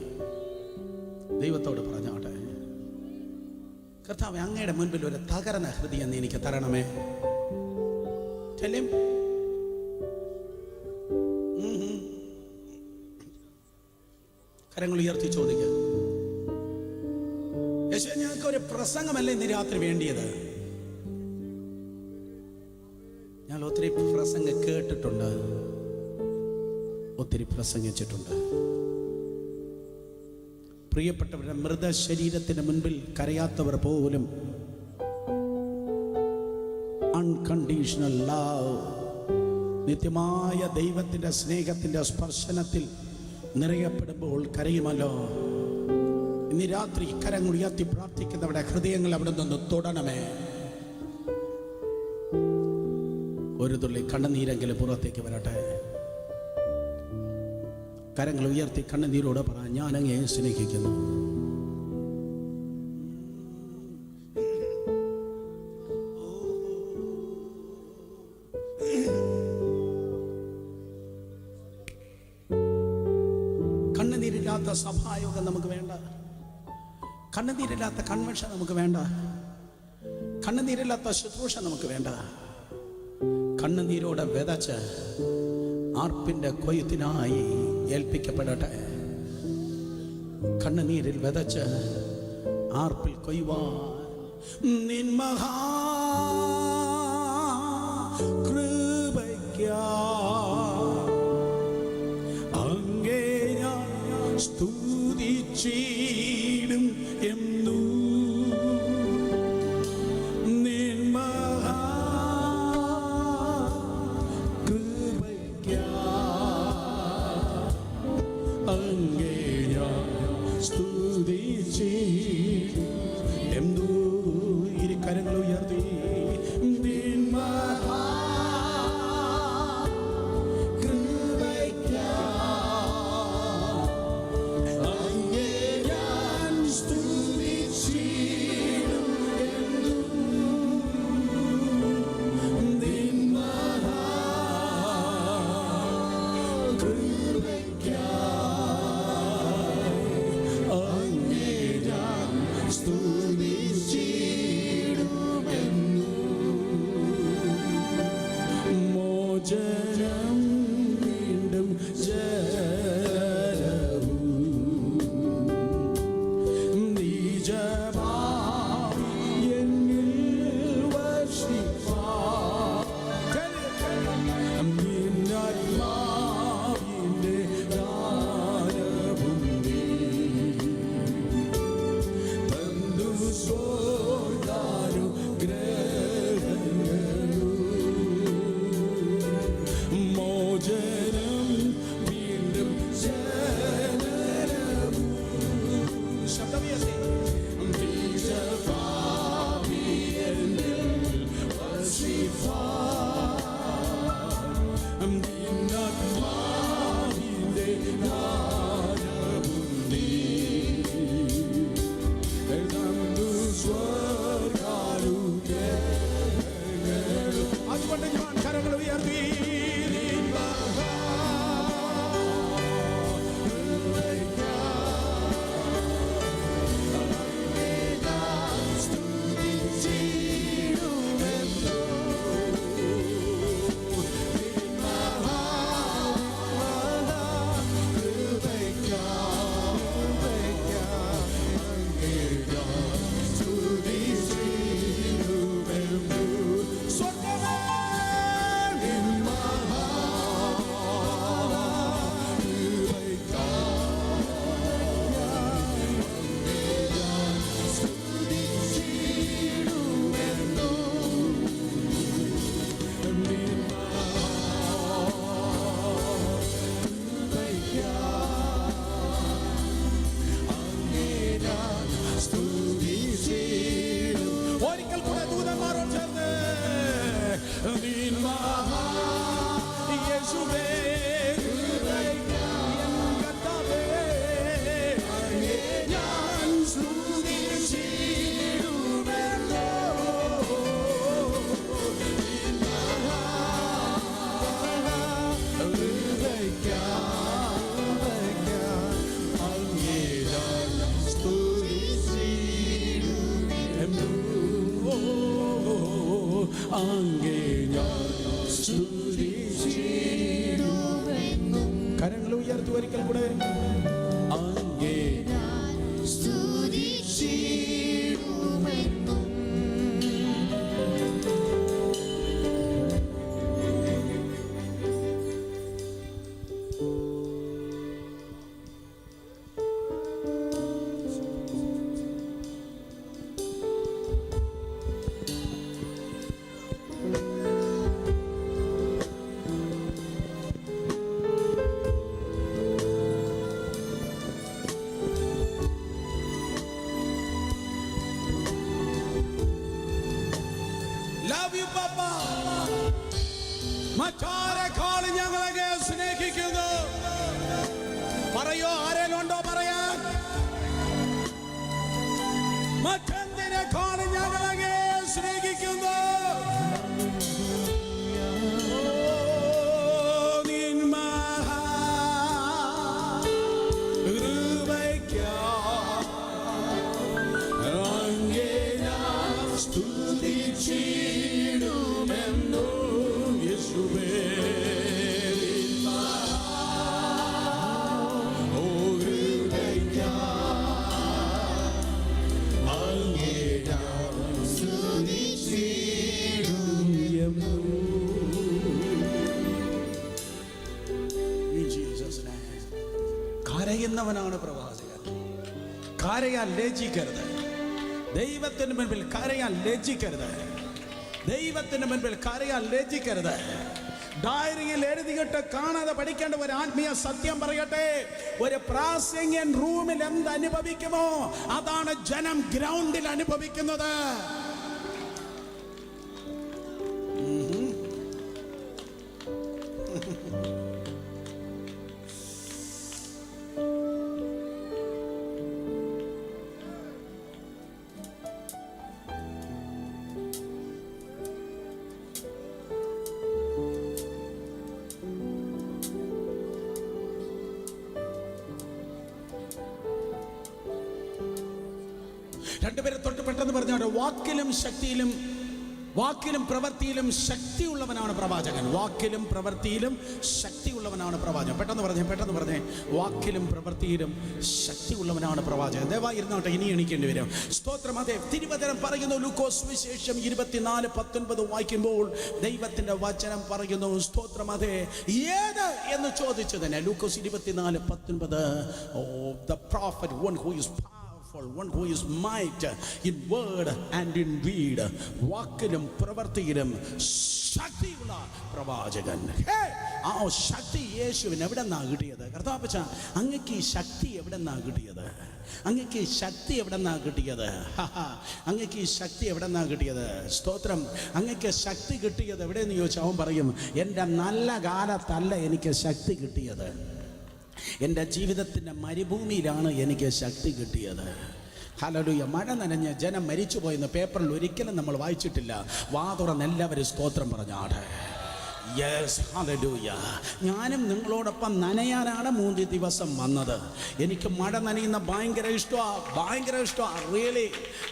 ദൈവത്തോട് പറഞ്ഞാട്ടെ, കർത്താവേ, അങ്ങയുടെ മുൻപിൽ ഒരു തകർന്ന ഹൃദയം എനിക്ക് തരണമേ. കരങ്ങൾ ഉയർത്തി ചോദിക്കുക, യേശുവേ, ഞങ്ങൾക്ക് ഒരു പ്രസംഗമല്ല ഇന്ന് രാത്രി വേണ്ടിയത്. ഞാൻ ഒത്തിരി പ്രസംഗം കേട്ടിട്ടുണ്ട്, ഒത്തിരി പ്രസംഗിച്ചിട്ടുണ്ട്. പ്രിയപ്പെട്ടവരുടെ മൃതശരീരത്തിന് മുൻപിൽ കരയാത്തവർ പോലും അൺകണ്ടീഷണൽ ലവ്, നിത്യമായ ദൈവത്തിൻ്റെ സ്നേഹത്തിൻ്റെ സ്പർശനത്തിൽ നിറയപ്പെടുമ്പോൾ കരയുമല്ലോ. ഇന്ന് രാത്രി കരങ്ങൾ ഉയർത്തി പ്രാർത്ഥിക്കുന്നവരുടെ ഹൃദയങ്ങൾ അവിടെ നിന്ന് തൊടണമേ. ഒരു തുള്ളി കണ്ണുനീരെങ്കിലും പുറത്തേക്ക് വരട്ടെ. കരങ്ങൾ ഉയർത്തി കണ്ണുനീരോട് പറ, ഞാൻ അങ്ങയെ സ്നേഹിക്കുന്നു. കണ്ണുനീരില്ലാത്ത സഭായോഗം നമുക്ക് വേണ്ട. കണ്ണുനീരില്ലാത്ത കൺവെൻഷൻ നമുക്ക് വേണ്ട. കണ്ണുനീരില്ലാത്ത ശുശ്രൂഷ നമുക്ക് വേണ്ട. കണ്ണുനീരോടെ വിതച്ച് ആർപ്പിന്റെ കൊയ്ത്തിനായി ഏൽപ്പിക്കപ്പെടട്ടെ. കണ്ണുനീരിൽ വിതച്ച് ആർപ്പിൽ കൊയ്യുവാൻ നിൻ മഹാ കൃപയ്ക്കാ അങ്ങേ ഞാൻ സ്തുതിച്ചിടും എന്നു. കരങ്ങൾ ഉയർത്തി അങ്ങേ ഞാൻ സ്തുതിച്ചിടുമെന്നും. കരങ്ങൾ ഉയർത്തി ഒരിക്കൽ കൂടെ. അങ്ങേ ഞാൻ സ്തുതിച്ചിടുമെന്നും. മറ്റാരെക്കാളും ഞങ്ങളെ സ്നേഹിക്കുന്നു. പറയോ, ആരെങ്കിലും ഉണ്ടോ പറയാൻ? മറ്റെന്തിനേക്കാളും ഞങ്ങളെ സ്നേഹിക്കുന്നു. കരയുന്നവനാണ് പ്രവാചകൻ. കരയാൻ ലജ്ജിക്കരുത്. ദൈവത്തിന് മുൻപിൽ കരയാൻ ലജ്ജിക്കരുത്. ദൈവത്തിന് മുൻപിൽ കരയാൻ ലജ്ജിക്കരുത്. ഡയറിയിൽ എഴുതിയിട്ട് കാണാതെ പഠിക്കേണ്ട ഒരു ആത്മീയ സത്യം പറയട്ടെ. ഒരു പ്രാസംഗികൻ റൂമിൽ എന്ത് അനുഭവിക്കുമോ അതാണ് ജനം ഗ്രൗണ്ടിൽ അനുഭവിക്കുന്നത്. രണ്ടുപേരെ തൊട്ട് പെട്ടെന്ന് പറഞ്ഞാൽ വാക്കിലും പ്രവൃത്തിയിലും ശക്തിയുള്ളവനാണ് പ്രവാചകൻ. വാക്കിലും പ്രവൃത്തിയിലും ശക്തിയുള്ളവനാണ് പ്രവാചകൻ. പെട്ടെന്ന് പറഞ്ഞേ. വാക്കിലും പ്രവൃത്തിയിലും ശക്തിയുള്ളവനാണ് പ്രവാചകൻ. ദയവായി ഇരുന്നോട്ടെ, ഇനി എണീക്കേണ്ടി വരും. സ്തോത്രം. അതെ, തിരുവചനം പറയുന്നു. ലൂക്കോസ് സുവിശേഷം 24:19 വായിക്കുമ്പോൾ ദൈവത്തിന്റെ വചനം പറയുന്നു. സ്തോത്രം. അതെ, ഏത് എന്ന് ചോദിച്ചു തന്നെ. ലൂക്കോസ് 24:19. The prophet, one who is one who is might in word and in deed. വാക്കിലും പ്രവൃത്തിയിലും ശക്തിയുള്ള പ്രവാചകൻ. ആ ശക്തി യേശുവിന് എവിടെ നിന്നാ കിട്ടിയത്? കർത്താവച്ച, അങ്ങക്ക് ഈ ശക്തി എവിടെ നിന്നാ കിട്ടിയത്? അങ്ങക്ക് ഈ ശക്തി എവിടെ നിന്നാ കിട്ടിയത്? അങ്ങക്ക് ഈ ശക്തി എവിടെ നിന്നാ കിട്ടിയത്? സ്തോത്രം. അങ്ങക്ക് ശക്തി കിട്ടിയത് എവിടെയെന്ന് ചോദിച്ചാൽ അവൻ പറയും, എൻ്റെ നല്ല കാലത്തല്ല എനിക്ക് ശക്തി കിട്ടിയത്, എൻ്റെ ജീവിതത്തിൻ്റെ മരുഭൂമിയിലാണ് എനിക്ക് ശക്തി കിട്ടിയത്. ഹല്ലേലൂയ. മഴ നനഞ്ഞ് ജനം മരിച്ചുപോയെന്ന് പേപ്പറിൽ ഒരിക്കലും നമ്മൾ വായിച്ചിട്ടില്ല. വാ തുറന്ന് എല്ലാവരും സ്തോത്രം പറഞ്ഞാട്. Yes, hallelujah. ഞാനും നിങ്ങളോടൊപ്പം നനയാനാണ് 3 ദിവസം വന്നത്. എനിക്ക് മഴ നനയുന്ന ഭയങ്കര ഇഷ്ടമാണ്. റിയലി.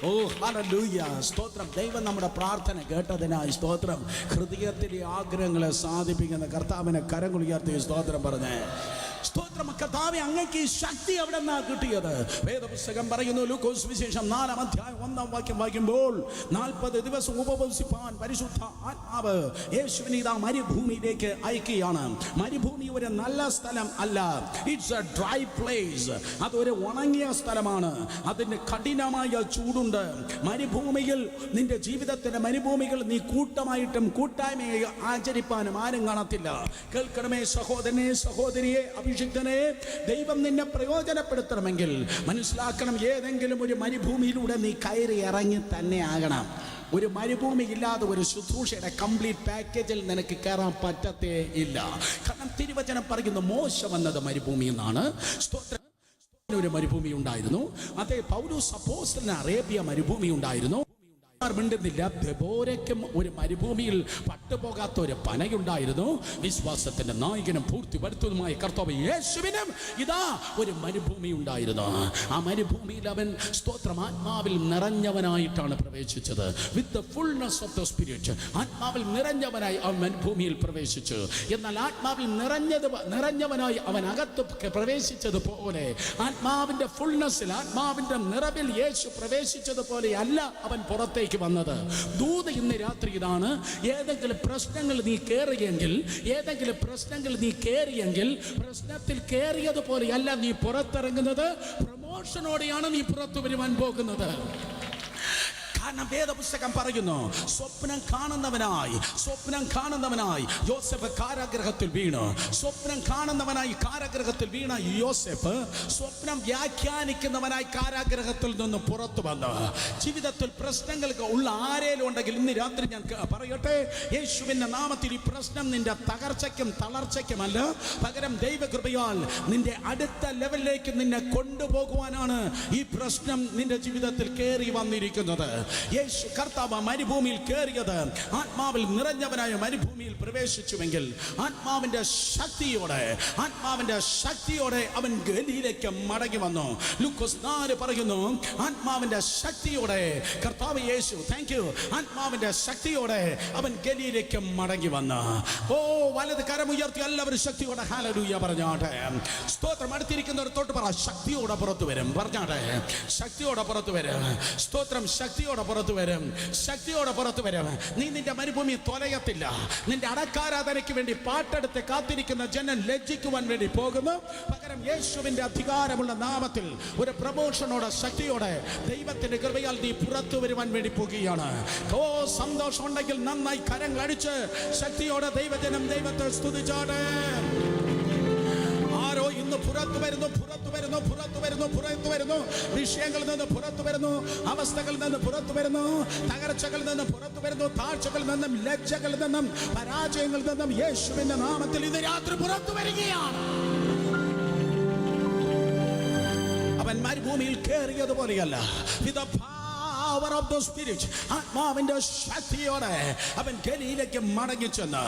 ഓ ഹല്ലേലൂയ. സ്തോത്രം. ദൈവം നമ്മുടെ പ്രാർത്ഥന കേട്ടതിനായി സ്തോത്രം. ഹൃദയത്തിലെ ആഗ്രഹങ്ങളെ സാധിപ്പിക്കുന്ന കർത്താവിനെ കരങ്ങൾ ഉയർത്തി സ്തോത്രം പറഞ്ഞേ. സ്തോത്രം. കർത്താവേ, അങ്ങേക്ക് ഈ ശക്തി എവിടെ നിന്നാ കിട്ടിയത്? വേദപുസ്തകം പറയുന്നു. ലൂക്കോസ് സുവിശേഷം 4:1 വാക്യം വായിക്കുമ്പോൾ 40 ദിവസം ഉപവസിപ്പാൻ പരിശുദ്ധ ആത്മാവ് യേശുവിനെ ഇതാ മരുഭൂമിയിലേക്ക് അയക്കുകയാണ്. മരുഭൂമി ഒരു നല്ല സ്ഥലം അല്ല. It's A dry place. അതൊരു ഉണങ്ങിയ സ്ഥലമാണ്. അതിന് കഠിനമായ ചൂടുണ്ട്. മരുഭൂമിയിൽ, നിന്റെ ജീവിതത്തിന്റെ മരുഭൂമികൾ നീ കൂട്ടമായിട്ടും കൂട്ടായ്മയെ ആചരിപ്പാനും ആരും കാണത്തില്ല. കേൾക്കണമേ സഹോദരനെ, സഹോദരിയെ, അഭിഷിക്തനെ, ദൈവം നിന്നെ പ്രയോജനപ്പെടുത്തണമെങ്കിൽ മനസ്സിലാക്കണം, ഏതെങ്കിലും ഒരു മരുഭൂമിയിലൂടെ നീ കയറി ഇറങ്ങി തന്നെ ആകണം. ഒരു മരുഭൂമി ഇല്ലാതെ ഒരു ശുശ്രൂഷയുടെ കംപ്ലീറ്റ് പാക്കേജിൽ നിനക്ക് കയറാൻ പറ്റത്തേ ഇല്ല. കാരണം തിരുവചനം പറയുന്നു, മോശ വന്നത് മരുഭൂമിയിൽ നിന്നാണ്. ഒരു മരുഭൂമി ഉണ്ടായിരുന്നു. അതേ, പൗലോസ് അപ്പോസ്തലന് അറേബ്യ മരുഭൂമി ഉണ്ടായിരുന്നു. മിണ്ടുന്നില്ല. ദെബോരയ്ക്കും ഒരു മരുഭൂമിയിൽ പട്ടുപോകാത്ത ഒരു പനയുണ്ടായിരുന്നു. വിശ്വാസത്തിന്റെ നായകനും പൂർത്തി വരുത്തുന്നതുമായ കർത്താവ് യേശുവിനും ഇതാ ഒരു മരുഭൂമി ഉണ്ടായിരുന്നു. ആ മരുഭൂമിയിൽ അവൻ സ്തോത്രം ആത്മാവിൽ നിറഞ്ഞവനായിട്ടാണ് പ്രവേശിച്ചത്. With the fullness of the spirit, ആത്മാവിൽ നിറഞ്ഞവനായി അവൻ മരുഭൂമിയിൽ പ്രവേശിച്ചു. എന്നാൽ ആത്മാവിൽ നിറഞ്ഞവനായി അവൻ അകത്ത് പ്രവേശിച്ചതുപോലെ ആത്മാവിന്റെ ഫുൾനെസ്സിൽ, ആത്മാവിന്റെ നിറവിൽ യേശു പ്രവേശിച്ചതുപോലെ അല്ല അവൻ പുറത്തേക്ക് വന്നത്. ദൂത് ഇന്ന് രാത്രി ഇതാണ്: ഏതെങ്കിലും പ്രശ്നങ്ങൾ നീ കയറിയെങ്കിൽ പ്രശ്നത്തിൽ കയറിയതുപോലെയല്ല നീ പുറത്തിറങ്ങുന്നത്. പ്രമോഷനോടെയാണ് നീ പുറത്തു വരുവാൻ പോകുന്നത്. കാരണം വേദപുസ്തകം പറയുന്നു, സ്വപ്നം കാണുന്നവനായി യോസെഫ് കാരാഗ്രഹത്തിൽ വീണു. സ്വപ്നം കാരാഗ്രഹത്തിൽ വീണ യോസെഫ് സ്വപ്നം വ്യാഖ്യാനിക്കുന്നവനായി കാരാഗ്രഹത്തിൽ നിന്ന് പുറത്തു വന്നു. ജീവിതത്തിൽ പ്രശ്നങ്ങൾ ഉള്ള ആരേലും ഉണ്ടെങ്കിൽ ഇന്ന് രാത്രി ഞാൻ പറയട്ടെ, യേശുവിന്റെ നാമത്തിൽ ഈ പ്രശ്നം നിന്റെ തകർച്ചയ്ക്കും തളർച്ചയ്ക്കുമല്ല, പകരം ദൈവകൃപയാൽ നിന്റെ അടുത്ത ലെവലിലേക്ക് നിന്നെ കൊണ്ടുപോകുവാനാണ് ഈ പ്രശ്നം നിന്റെ ജീവിതത്തിൽ കയറി വന്നിരിക്കുന്നത്. യേശു കർത്താവ് മരുഭൂമിയിൽ കയറിയത് ആത്മാവിൽ നിറഞ്ഞവനായ മരുഭൂമിയിൽ പ്രവേശിച്ചുവെങ്കിൽ ആത്മാവിന്റെ ശക്തിയോടെ അവൻ ഗലീലയ്ക്ക് മടങ്ങി വന്നു. ലൂക്കോസ് 4 പറയുന്നു, ആത്മാവിന്റെ ശക്തിയോടെ കർത്താവ് യേശു ആത്മാവിന്റെ ശക്തിയോടെ അവൻ ഗലീലയ്ക്ക് മടങ്ങി വന്നു. വലത് കരമുയർത്തി എല്ലാവരും ശക്തിയോടെ ഹല്ലേലൂയ പറഞ്ഞാട്ടെ. സ്തോത്രം. അടുത്തിരിക്കുന്നവർ തൊട്ട് പറ, ശക്തിയോടെ പുറത്തു വരും പറഞ്ഞാട്ടെ. ശക്തിയോടെ പുറത്തു വരും. സ്തോത്രം. ശക്തിയോടെ പുറത്തു വരും. നീ നിന്റെ മരുഭൂമി തൊലയത്തില്ല. നിന്റെ അടക്കാരാധനയ്ക്ക് വേണ്ടി പാട്ടെടുത്ത് കാത്തിരിക്കുന്ന ജനം ലജ്ജിക്കുവാൻ വേണ്ടി പോകുന്നു. പകരം യേശുവിന്റെ അധികാരമുള്ള നാമത്തിൽ ഒരു പ്രമോഷനോടെ, ശക്തിയോടെ, ദൈവത്തിന്റെ കൃപയാൽ നീ പുറത്തു വരുവാൻ വേണ്ടി പോകുകയാണ്. സന്തോഷം ഉണ്ടെങ്കിൽ നന്നായി കരങ്ങൾ അടിച്ച് ശക്തിയോടെ ദൈവജനം ദൈവത്തെ സ്തുതിച്ചാട്ടെ. ഇന്ന് പുറത്തു വരുന്നു. വിഷയങ്ങളിൽ നിന്ന് പുറത്തു വരുന്നു, അവസ്ഥകളിൽ നിന്ന് പുറത്തു വരുന്നു, തകർച്ചകളിൽ നിന്ന് പുറത്തു വരുന്നു, താഴ്ചകളിൽ നിന്നും ലജ്ജകളിൽ നിന്നും പരാജയങ്ങളിൽ നിന്നും യേശുവിന്റെ നാമത്തിൽ ഇന്ന് രാത്രി പുറത്തു വരികയാണ്. അവൻ മരുഭൂമിയിൽ കയറിയതുപോലെയല്ല. power of the spirit, ആത്മാവിന്റെ ശക്തിയോടെ അവൻ ഗലീലയ്ക്ക് മടങ്ങി ചെന്ന്.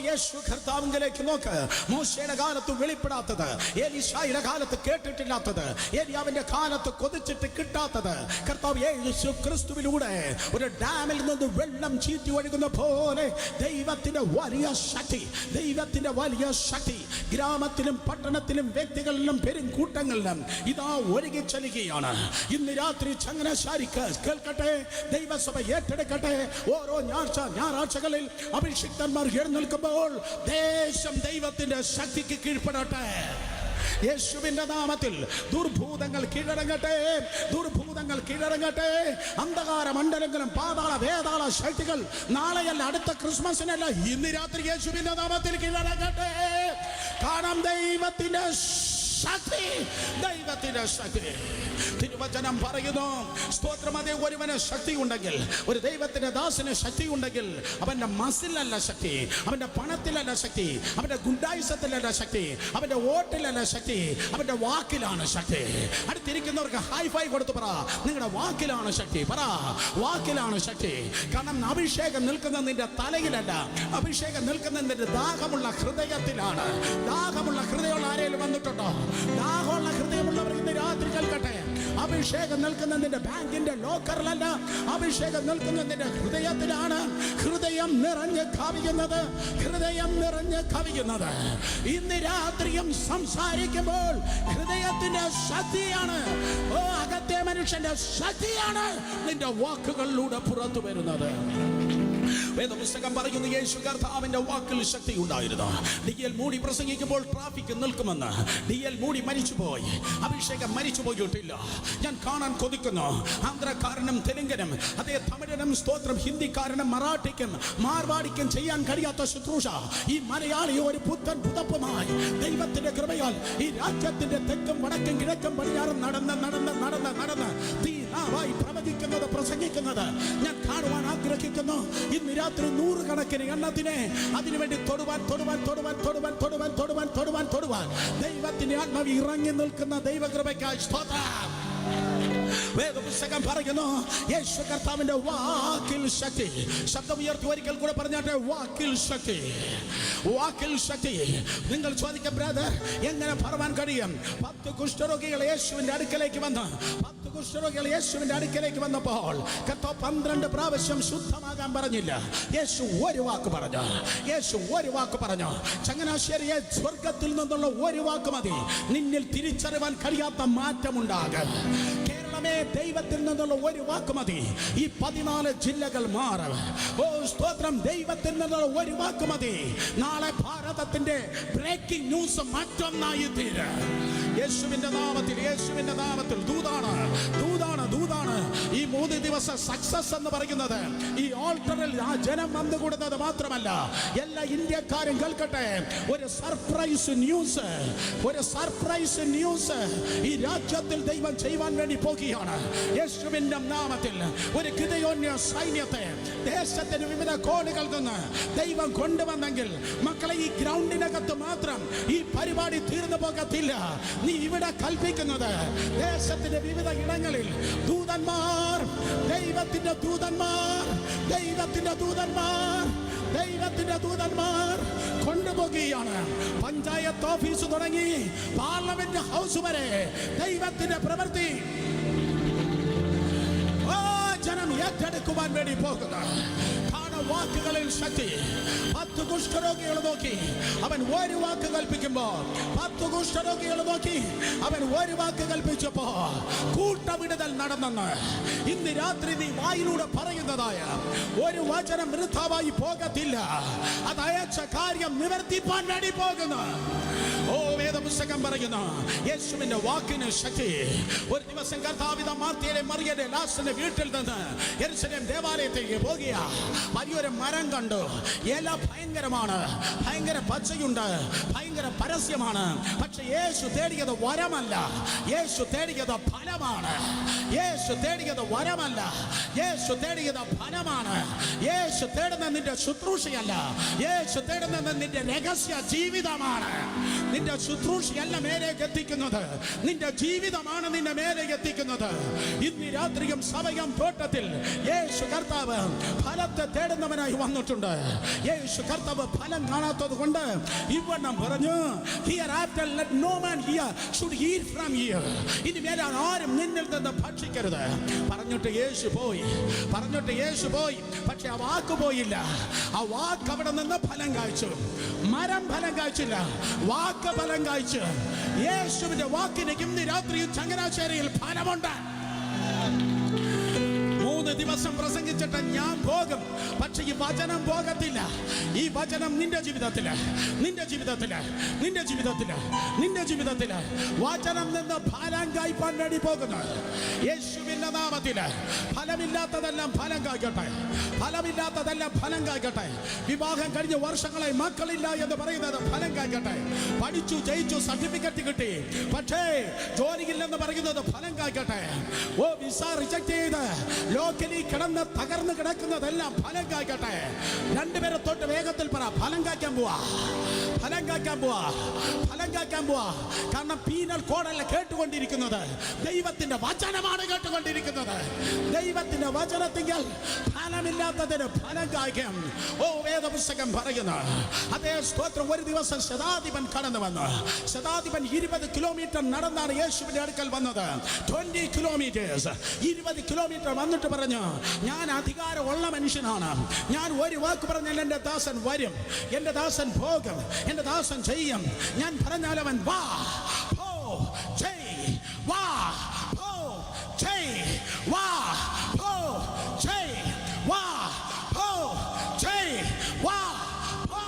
യേശു കർത്താവിലേക്ക് നോക്ക്. മോശയുടെ കാലത്ത് വെളിപ്പെടാത്തത്, എലീശായുടെ കാലത്ത് കേട്ടിട്ടില്ലാത്തത്, ഏലിയാവിന്റെ കാലത്ത് കൊതിച്ചിട്ട് കിട്ടാത്തത്, കർത്താവ് യേശു ക്രിസ്തുവിലൂടെ ഒരു ഡാമിൽ നിന്ന് വെള്ളം ചീറ്റി ഒഴുകുന്ന പോലെ ദൈവത്തിന്റെ വലിയ ശക്തി ഗ്രാമത്തിലും പട്ടണത്തിലും വ്യക്തികളിലും പെരുംകൂട്ടങ്ങളിലും ഇതാ ഒഴുകി ചെല്ലുകയാണ്. ഇന്ന് രാത്രി ചങ്ങനാശ്ശേരിക്ക് കേൾക്കട്ടെ, ദൈവസഭ ഏറ്റെടുക്കട്ടെ. ഓരോ ഞായറാഴ്ചകളിൽ അഭിഷിക്തന്മാർ എഴുന്നേൽക്കുമ്പോൾ ദേശം ദൈവത്തിന്റെ ശക്തിക്ക് കീഴ്പ്പെടട്ടെ. യേശുവിന്റെ നാമത്തിൽ ദുർഭൂതങ്ങൾ കീഴടങ്ങട്ടെ. അന്ധകാര മണ്ഡലങ്ങളും പാതാള വേതാള ശക്തികൾ നാളെയല്ല, അടുത്ത ക്രിസ്മസിനല്ല, ഇന്ന് രാത്രി യേശുവിന്റെ നാമത്തിൽ കീഴടങ്ങട്ടെ. കാരണം ദൈവത്തിന്റെ ശക്തി. തിരുവചനം പറയുന്നു, സ്തോത്രം. അതേ ഒരുവന് ശക്തി ഉണ്ടെങ്കിൽ, ഒരു ദൈവത്തിന്റെ ദാസന് ശക്തി ഉണ്ടെങ്കിൽ, അവന്റെ മസിലല്ല ശക്തി, അവന്റെ പണത്തിലല്ല ശക്തി, അവന്റെ ഗുണ്ടായുസത്തിലല്ല ശക്തി, അവന്റെ വോട്ടിലല്ല ശക്തി, അവന്റെ വാക്കിലാണ് ശക്തി. അടുത്തിരിക്കുന്നവർക്ക് ഹൈഫൈ കൊടുത്തു പറ, നിങ്ങളുടെ വാക്കിലാണ് ശക്തി. പറ, വാക്കിലാണ് ശക്തി. കാരണം അഭിഷേകം നിൽക്കുന്ന നിന്റെ തലയിലല്ല, അഭിഷേകം നിൽക്കുന്ന നിന്റെ ദാഹമുള്ള ഹൃദയത്തിലാണ്. ദാഹമുള്ള ഹൃദയമുള്ള ആരെങ്കിലും വന്നിട്ടുണ്ടോ? ദാഹമുള്ള ഹൃദയമുള്ളവർ ഇന്ന് രാത്രി കേൾക്കട്ടെ. അഭിഷേകം നിൽക്കുന്ന നിന്റെ ബാങ്കിന്റെ ലോക്കറിലല്ല, അഭിഷേകം നിൽക്കുന്ന നിന്റെ ഹൃദയത്തിലാണ്. ഹൃദയം നിറഞ്ഞ് കവിയുന്നത്. ഇന്ന് രാത്രിയും സംസാരിക്കുമ്പോൾ ഹൃദയത്തിന്റെ ശക്തിയാണ്, അകത്തെ മനുഷ്യന്റെ ശക്തിയാണ് നിന്റെ വാക്കുകളിലൂടെ പുറത്തു വരുന്നത്. വേദപുസ്തകം പറയുന്നു, യേശു കർത്താവിന്റെ വാക്കിൽ ശക്തി ഉണ്ടായിരുന്നു. ഡിഎൽ മൂടി പ്രസംഗിക്കുമ്പോൾ ട്രാഫിക് നിൽക്കുമെന്ന്. ഡിഎൽ മൂടി മരിച്ചുപോയി, അഭിഷേകം മരിച്ചുപോയിട്ടില്ല. ഞാൻ കാണാൻ കൊതിക്കുന്നു. ആന്ധ്രക്കാരനും തെലുങ്കനും, അതേ തമിഴനും, സ്തോത്രം, ഹിന്ദിക്കാരനും മറാഠിക്കും മാർവാടിക്കും ചെയ്യാൻ കഴിയാത്ത ശുശ്രൂഷ ഈ മലയാളി ഒരു പുത്തൻ പുതപ്പുമായി ദൈവത്തിന്റെ കൃപയാൽ ഈ രാജ്യത്തിന്റെ തെക്കും വടക്കും കിഴക്കും പടിഞ്ഞാറും നടന്ന് തീനാവായി പ്രവചിക്കുന്നത്, പ്രസംഗിക്കുന്നത് ഞാൻ കാണുവാൻ ആഗ്രഹിക്കുന്നു. ഇന്ന് രാത്രി 100 കണക്കിന് എണ്ണത്തിനെ അതിനുവേണ്ടി തൊടുവാൻ ദൈവത്തിന്റെ ആത്മാവ് ഇറങ്ങി നിൽക്കുന്ന ദൈവകൃപയ്ക്കായി സ്തോത്രം. വേദപുസ്തകം പറയുന്നു യേശു കർത്താവിന്റെ വാക്കിൽ ശക്തി. ശബ്ദം ഉയർത്തി ഒരിക്കൽ കൂടെ പറഞ്ഞാട്ടെ, വാക്കിൽ ശക്തി, വാക്കിൽ ശക്തി. നിങ്ങൾ ചോദിക്കും, ബ്രദർ എങ്ങനെ പറയാൻ കഴിയും? 10 കുഷ്ഠരോഗികൾ യേശുവിന്റെ അടുക്കലേക്ക് വന്ന് 10 കുഷ്ഠരോഗികൾ യേശുവിന്റെ അടുക്കലേക്ക് വന്നപ്പോൾ കർത്താവ് 12 പ്രാവശ്യം ശുദ്ധമാകാൻ പറഞ്ഞില്ല. യേശു ഒരു വാക്ക് പറഞ്ഞു. യേശു ഒരു വാക്ക് പറഞ്ഞു. ചങ്ങനാശ്ശേരിയെ സ്വർഗത്തിൽ നിന്നുള്ള ഒരു വാക്ക് മതി നിന്നിൽ തിരിച്ചറിയാൻ കഴിയാത്ത മാറ്റമുണ്ടാകും. കേരളമേ, ദൈവത്തിൽ നിന്നുള്ള ഒരു വാക്ക് മതി ഈ 14 ജില്ലകൾ മാറും. ഓ സ്തോത്രം, ദൈവത്തിൽ നിന്നുള്ള ഒരു വാക്ക് മതി നാളെ ഭാരതത്തിന്റെ ബ്രേക്കിംഗ് ന്യൂസ് മറ്റൊന്നായി തീരും. യേശുവിന്റെ നാമത്തിൽ, യേശുവിന്റെ നാമത്തിൽ. ദൂതാണ്, ദൂതാണ്, ദൂതാണ്. ഈ 3 ദിവസം സക്സസ് എന്ന് പറയുന്നത് ഈ ഓൾട്ടറിൽ ആ ജനം വന്നുകൂടുന്നത് മാത്രമല്ല, എല്ലാ ഇന്ത്യക്കാരും കേൾക്കട്ടെ, ഒരു സർപ്രൈസ് ന്യൂസ്, ഒരു സർപ്രൈസ് ന്യൂസ് ഈ രാജ്യത്തിൽ ദൈവം ചെയ്യുവാൻ വേണ്ടി പോകുകയാണ്. യേശുവിന്റെ നാമത്തിൽ ഒരു ഗിദെയോന്യ സൈന്യത്തെ ദേശത്തിന്റെ വിവിധ കോണുകളിൽ നിന്ന് ദൈവം കൊണ്ടുവന്നെങ്കിൽ മക്കളെ, ഈ ഗ്രൗണ്ടിനകത്ത് മാത്രം ഈ പരിപാടി തീർന്നു പോകത്തില്ല. നീ ഇവിടെ കൽപ്പിക്കുന്നത് ദേശത്തിന്റെ വിവിധ ഇടങ്ങളിൽ ദൂതന്മാർ, ദൈവത്തിന്റെ ദൂതന്മാർ, ദൈവത്തിന്റെ ദൂതന്മാർ, ദൈവത്തിന്റെ ദൂതന്മാർ കൊണ്ടുപോകുകയാണ്. പഞ്ചായത്ത് ഓഫീസ് തുടങ്ങി പാർലമെന്റ് ഹൗസ് വരെ ദൈവത്തിന്റെ പ്രവൃത്തി ജനം ഏറ്റെടുക്കുവാൻ വേണ്ടി പോകുന്നു. വാക്കുകളിൽ ശക്തി. 10 കുഷ്ഠരോഗികൾ നോക്കി അവൻ ഒരു വാക്ക് കൽപ്പിക്കുമ്പോ, 10 കുഷ്ഠരോഗികൾ നോക്കി അവൻ ഒരു വാക്ക് കൽപ്പിച്ചപ്പോ കൂട്ടവിടുതൽ നടന്നെന്ന് ഇന്ന് രാത്രി നീ വായിലൂടെ പറയുന്നതായ ഒരു വചനം വൃഥാവായി പോകത്തില്ല. അത് അയച്ച കാര്യം നിവർത്തിപ്പാൻ വേണ്ടി പോകുന്നു. ഓ വേദപുസ്തകം പറയുന്നു യേശുവിന്റെ വാക്കിന് ശക്തി. ഒരു ദിവസം കർത്താവിത മാർത്തയുടെ മറിയയുടെ ലാസറിന്റെ വീട്ടിൽ നിന്ന് യെരൂശലേം ദേവാലയത്തിലേക്ക് പോകുക. വലിയൊരു മരം കണ്ടു. ഇല ഭയങ്കരമാണ്, ഭയങ്കര പച്ചയുണ്ട്, ഭയങ്കര പരസ്യമാണ്. പക്ഷെ യേശു തേടിയത് വരമല്ല, യേശു തേടിയത് ഫലമാണ്. യേശു തേടിയത് വരമല്ല, യേശു തേടിയത് ഫലമാണ്. യേശു തേടുന്ന നിന്റെ ശുശ്രൂഷയല്ല, യേശു തേടുന്നത് നിന്റെ രഹസ്യ ജീവിതമാണ്. നിന്റെ ശുശ്രൂഷയല്ല മേലേക്ക് എത്തിക്കുന്നത്, നിന്റെ ജീവിതമാണ് നിന്നെ മേലേക്ക് എത്തിക്കുന്നത്. ഇന്ന് രാത്രിയും സഭയം തോട്ടത്തിൽ യേശു കർത്താവ് ഫലത്തെ തേടുന്നവനായി വന്നിട്ടുണ്ട്. യേശു കർത്താവ് ഫലം കാണാത്തത് കൊണ്ട് ഇവണ്ണം പറഞ്ഞു, hereafter let no man here should eat from here. ഇനി മേലെ ആരും നിന്നിൽ നിന്ന് ഭക്ഷിക്കരുത് പറഞ്ഞിട്ട് യേശു പോയി, പറഞ്ഞിട്ട് യേശു പോയി. പക്ഷെ ആ വാക്ക് പോയില്ല. ആ വാക്ക് അവിടെ നിന്ന് ഫലം കായ്ച്ചു. മരം ഫലം കായ്ച്ചില്ല, വാക്ക് ഫലം കായ്ച്ചു. യേശുവിന്റെ വാക്കിന് ഇന്ന് രാത്രി ചങ്ങനാശ്ശേരിയിൽ ഫലമുണ്ട്. 3 ദിവസം പ്രസംഗിച്ചിട്ട് ഞാൻ പോകും, പക്ഷെ ഈ വചനം പോകത്തില്ല. ഈ വചനം നിന്റെ ജീവിതത്തില്, നിന്റെ ജീവിതത്തില്, നിന്റെ ജീവിതത്തില്, നിന്റെ ജീവിതത്തില് വചനം നിന്ന് ഫലം കായ്പാൻ വേണ്ടി പോകുന്നു. യേശുവിന്റെ നാമത്തില് ഫലമില്ലാത്തതെല്ലാം ഫലം കായ്ക്കട്ടെ, ഫലമില്ലാത്തതെല്ലാം ഫലം കായ്ക്കട്ടെ. വിവാഹം കഴിഞ്ഞ വർഷങ്ങളായി മക്കളില്ല എന്ന് പറയുന്നത് ഫലം കായ്ക്കട്ടെ. പഠിച്ചു ജയിച്ചു സർട്ടിഫിക്കറ്റ് കിട്ടി, പക്ഷേ ജോലിയില്ലെന്ന് പറയുന്നത് ഫലം കായ്ക്കട്ടെ. ഓ വിസ റിജക്ട് ചെയ്ത് ലോക്കലി കിടന്ന് തകർന്ന് കിടക്കുന്നതെല്ലാം ഫലം കായ്ക്കട്ടെ. 2 പേരെ തൊട്ട് വേഗത്തിൽ പറ, ഫലം കായ്ക്കാൻ പോവാ, ഫലം കായ്ക്കാൻ പോവാ, ഫലം കായ്ക്കാൻ പോവാ. കാരണം പീനൽ കോഡല്ല കേട്ടുകൊണ്ടിരിക്കുന്നത്, ദൈവത്തിന്റെ വചനമാണ് കേട്ടുകൊണ്ടിരിക്കുന്നത്. ദൈവത്തിന്റെ വചനത്തിങ്കിൽ ഫലമില്ലാത്തതിന് ഫലം കായ്ക്കും. ഓ വേദപുസ്തകം പറയുന്നു അതേ സ്തോത്രം. ഒരു ദിവസം ശതാധിപൻ കടന്നു വന്നു. ശതാധിപൻ 20 കിലോമീറ്റർ നടന്നാണ് യേശുവിന്റെ അടുക്കൽ വന്നത്. 20 കിലോമീറ്റേഴ്സ്, 20 കിലോമീറ്റർ വന്നിട്ട് പറഞ്ഞു, ഞാൻ അധികാരമുള്ള മനുഷ്യനാണ്. ഞാൻ ഒരു വാക്ക് പറഞ്ഞാൽ എൻ്റെ ദാസൻ വരും, എൻ്റെ ദാസൻ പോകും, എൻ്റെ ദാസൻ ചെയ്യും. ഞാൻ പറഞ്ഞാൽ അവൻ വാ പോ ചെയ്, വാ പോ ചെയ്, വാ പോ ചെയ്, വാ പോ ചെയ്, വാ പോ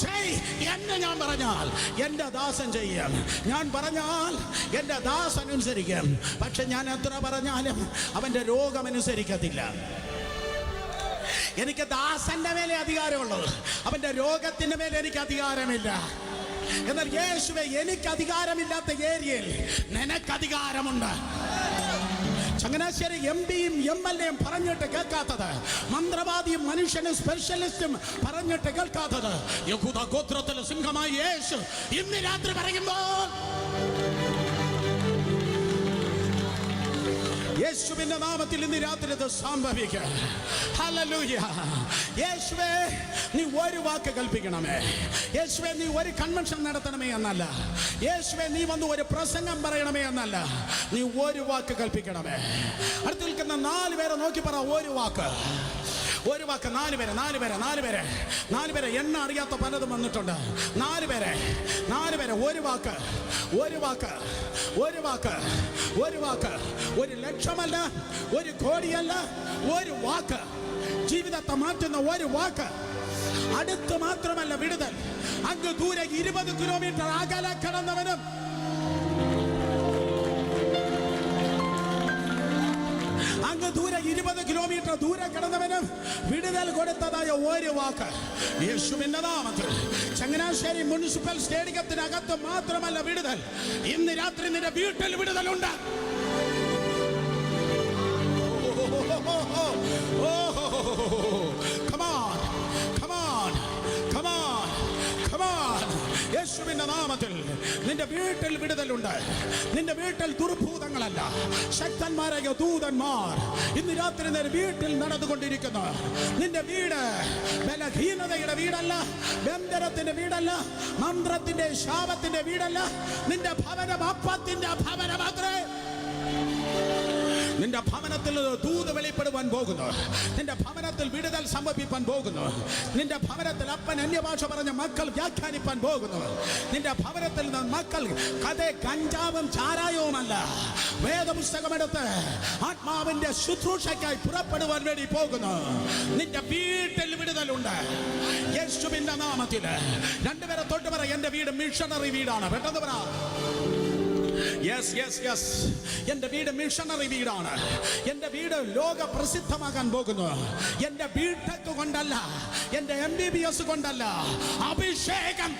ചെയ് എന്ന് ഞാൻ പറഞ്ഞാൽ എൻ്റെ ദാസൻ ചെയ്യും. ഞാൻ പറഞ്ഞാൽ എൻ്റെ ദാസൻ അനുസരിക്കും. പക്ഷെ ഞാൻ എത്ര പറഞ്ഞാലും അവൻ്റെ രോഗം അനുസരിക്കത്തില്ല. എനിക്ക് ദാസന്റെ മേലെ അധികാരമുള്ളൂ, അവന്റെ രോഗത്തിന്റെ മേലെ എനിക്ക് അധികാരമില്ല. എന്നാൽ യേശുവേ, എനിക്ക് അധികാരമില്ലാത്ത ഏരിയയിൽ നിനക്ക് അധികാരമുണ്ട്. ചങ്ങനാശ്ശേരി എംപിയും MLAയും പറഞ്ഞിട്ട് കേൾക്കാത്തത്, മന്ത്രവാദിയും മനുഷ്യനും സ്പെഷ്യലിസ്റ്റും പറഞ്ഞിട്ട് കേൾക്കാത്തത്, യഹൂദ ഗോത്രത്തിലെ സിംഹമായ യേശു ഇന്ന് രാത്രി പറയുമ്പോൾ യേശുവിന്റെ നാമത്തിൽ ഇന്ന് രാത്രി ഇത് സംഭവിക്കുക. ഹല്ലേലൂയ. യേശുവേ, നീ ഒരു വാക്ക് കൽപ്പിക്കണമേ. യേശുവേ, നീ ഒരു കൺവെൻഷൻ നടത്തണമേ എന്നല്ല. യേശുവേ, നീ വന്ന് ഒരു പ്രസംഗം പറയണമേ എന്നല്ല. നീ ഒരു വാക്ക് കൽപ്പിക്കണമേ. അടുത്ത് നിൽക്കുന്ന 4 പേരെ നോക്കി പറ, ഒരു വാക്ക്. ഒരു വാക്ക്. 4 പേരെ എണ്ണ അറിയാത്ത പലതും വന്നിട്ടുണ്ട്. 4 പേരെ ഒരു വാക്ക്, ഒരു വാക്ക്, ഒരു വാക്ക്, ഒരു വാക്ക്. 1 ലക്ഷമല്ല, 1 കോടിയല്ല, ഒരു വാക്ക്. ജീവിതത്തെ മാറ്റുന്ന ഒരു വാക്ക്. അടുത്ത് മാത്രമല്ല വിടുതൽ, അങ്ങ് ദൂരെ 20 കിലോമീറ്റർ അകലെ കടന്നവനും അങ്ങ് ദൂരെ 20 കിലോമീറ്റർ ദൂരെ കിടന്നവനും വിടുതൽ കൊടുത്തതായ ഒരു വാക്ക്. യേശുവിന്റെ നാമത്തിൽ ചങ്ങനാശ്ശേരി മുനിസിപ്പൽ സ്റ്റേഡിയത്തിനകത്ത് മാത്രമല്ല വിടുതൽ, ഇന്ന് രാത്രി നിന്റെ വീട്ടിൽ വിടുതലുണ്ട്. യേശുവിന്റെ നാമത്തിൽ നിന്റെ വീട്ടിൽ വിടുതലുണ്ട്. നിന്റെ വീട്ടിൽ ദുർഭൂതങ്ങളല്ല, ശക്തന്മാരായ ദൂതന്മാർ ഇന്ന് രാത്രി നിന്റെ വീട്ടിൽ നടന്നുകൊണ്ടിരിക്കുന്നു. നിന്റെ വീട് ബലഹീനതയുടെ വീടല്ല, ബന്ധനത്തിന്റെ വീടല്ല, മന്ത്രത്തിന്റെ ശാപത്തിന്റെ വീടല്ല. നിന്റെ ഭവനം അപ്പത്തിന്റെ ഭവനം മാത്രമേ. നിന്റെ ഭവനത്തിൽ ദൂത് വെളിപ്പെടുവാൻ പോകുന്നു. നിന്റെ ഭവനത്തിൽ വിടുതൽ സംഭവിപ്പാൻ പോകുന്നു. നിന്റെ ഭവനത്തിൽ അപ്പൻ അന്യഭാഷ പറഞ്ഞ മക്കൾ വ്യാഖ്യാനിപ്പാൻ പോകുന്നു. നിന്റെ ഭവനത്തിൽ നിന്ന് മക്കൾ കഥ കഞ്ചാവും ചാരായവുമല്ല, വേദപുസ്തകമെടുത്ത് ആത്മാവിന്റെ ശുശ്രൂഷയ്ക്കായി പുറപ്പെടുവാൻ വേണ്ടി പോകുന്നു. നിന്റെ വീട്ടിൽ വിടുതലുണ്ട് യേശുവിന്റെ നാമത്തിൽ. 2 പേരെ തൊട്ട് പറ, എന്റെ വീട് മിഷണറി വീടാണ്. പെട്ടെന്ന് പറ. യെസ്, എന്റെ വീട് മിഷണറി വീടാണ്. എന്റെ വീട് ലോക പ്രസിദ്ധമാകാൻ പോകുന്നു. എന്റെ ബിടെക് കൊണ്ടല്ല, എന്റെ MBBS കൊണ്ടല്ല, അഭിഷേകം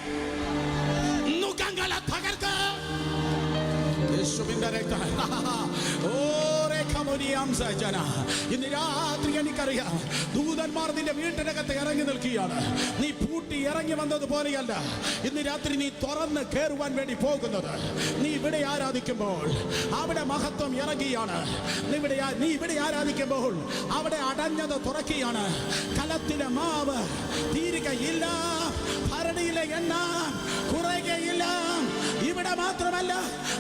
നുകങ്ങളെ തകർക്ക. യേശുവിന്റെ രക്തം. ഇന്ന് രാത്രി എനിക്കറിയാം, ദൂതന്മാർ നിന്റെ വീട്ടിനകത്ത് ഇറങ്ങി നിൽക്കുകയാണ്. നീ പൂട്ടി ഇറങ്ങി വന്നത് പോലെയല്ല ഇന്ന് രാത്രി നീ തുറന്ന് കയറുവാൻ വേണ്ടി പോകുന്നത്. നീ ഇവിടെ ആരാധിക്കുമ്പോൾ അവിടെ മഹത്വം ഇറങ്ങിയാണ്. നീ ഇവിടെ ആരാധിക്കുമ്പോൾ അവിടെ അടഞ്ഞത് തുറക്കുകയാണ്. കലത്തിലെ മാവ് തീരുകയില്ല, ഭരണിയിലെ എണ്ണ കുറയുകയില്ല. ഇവിടെ മാത്രമല്ല,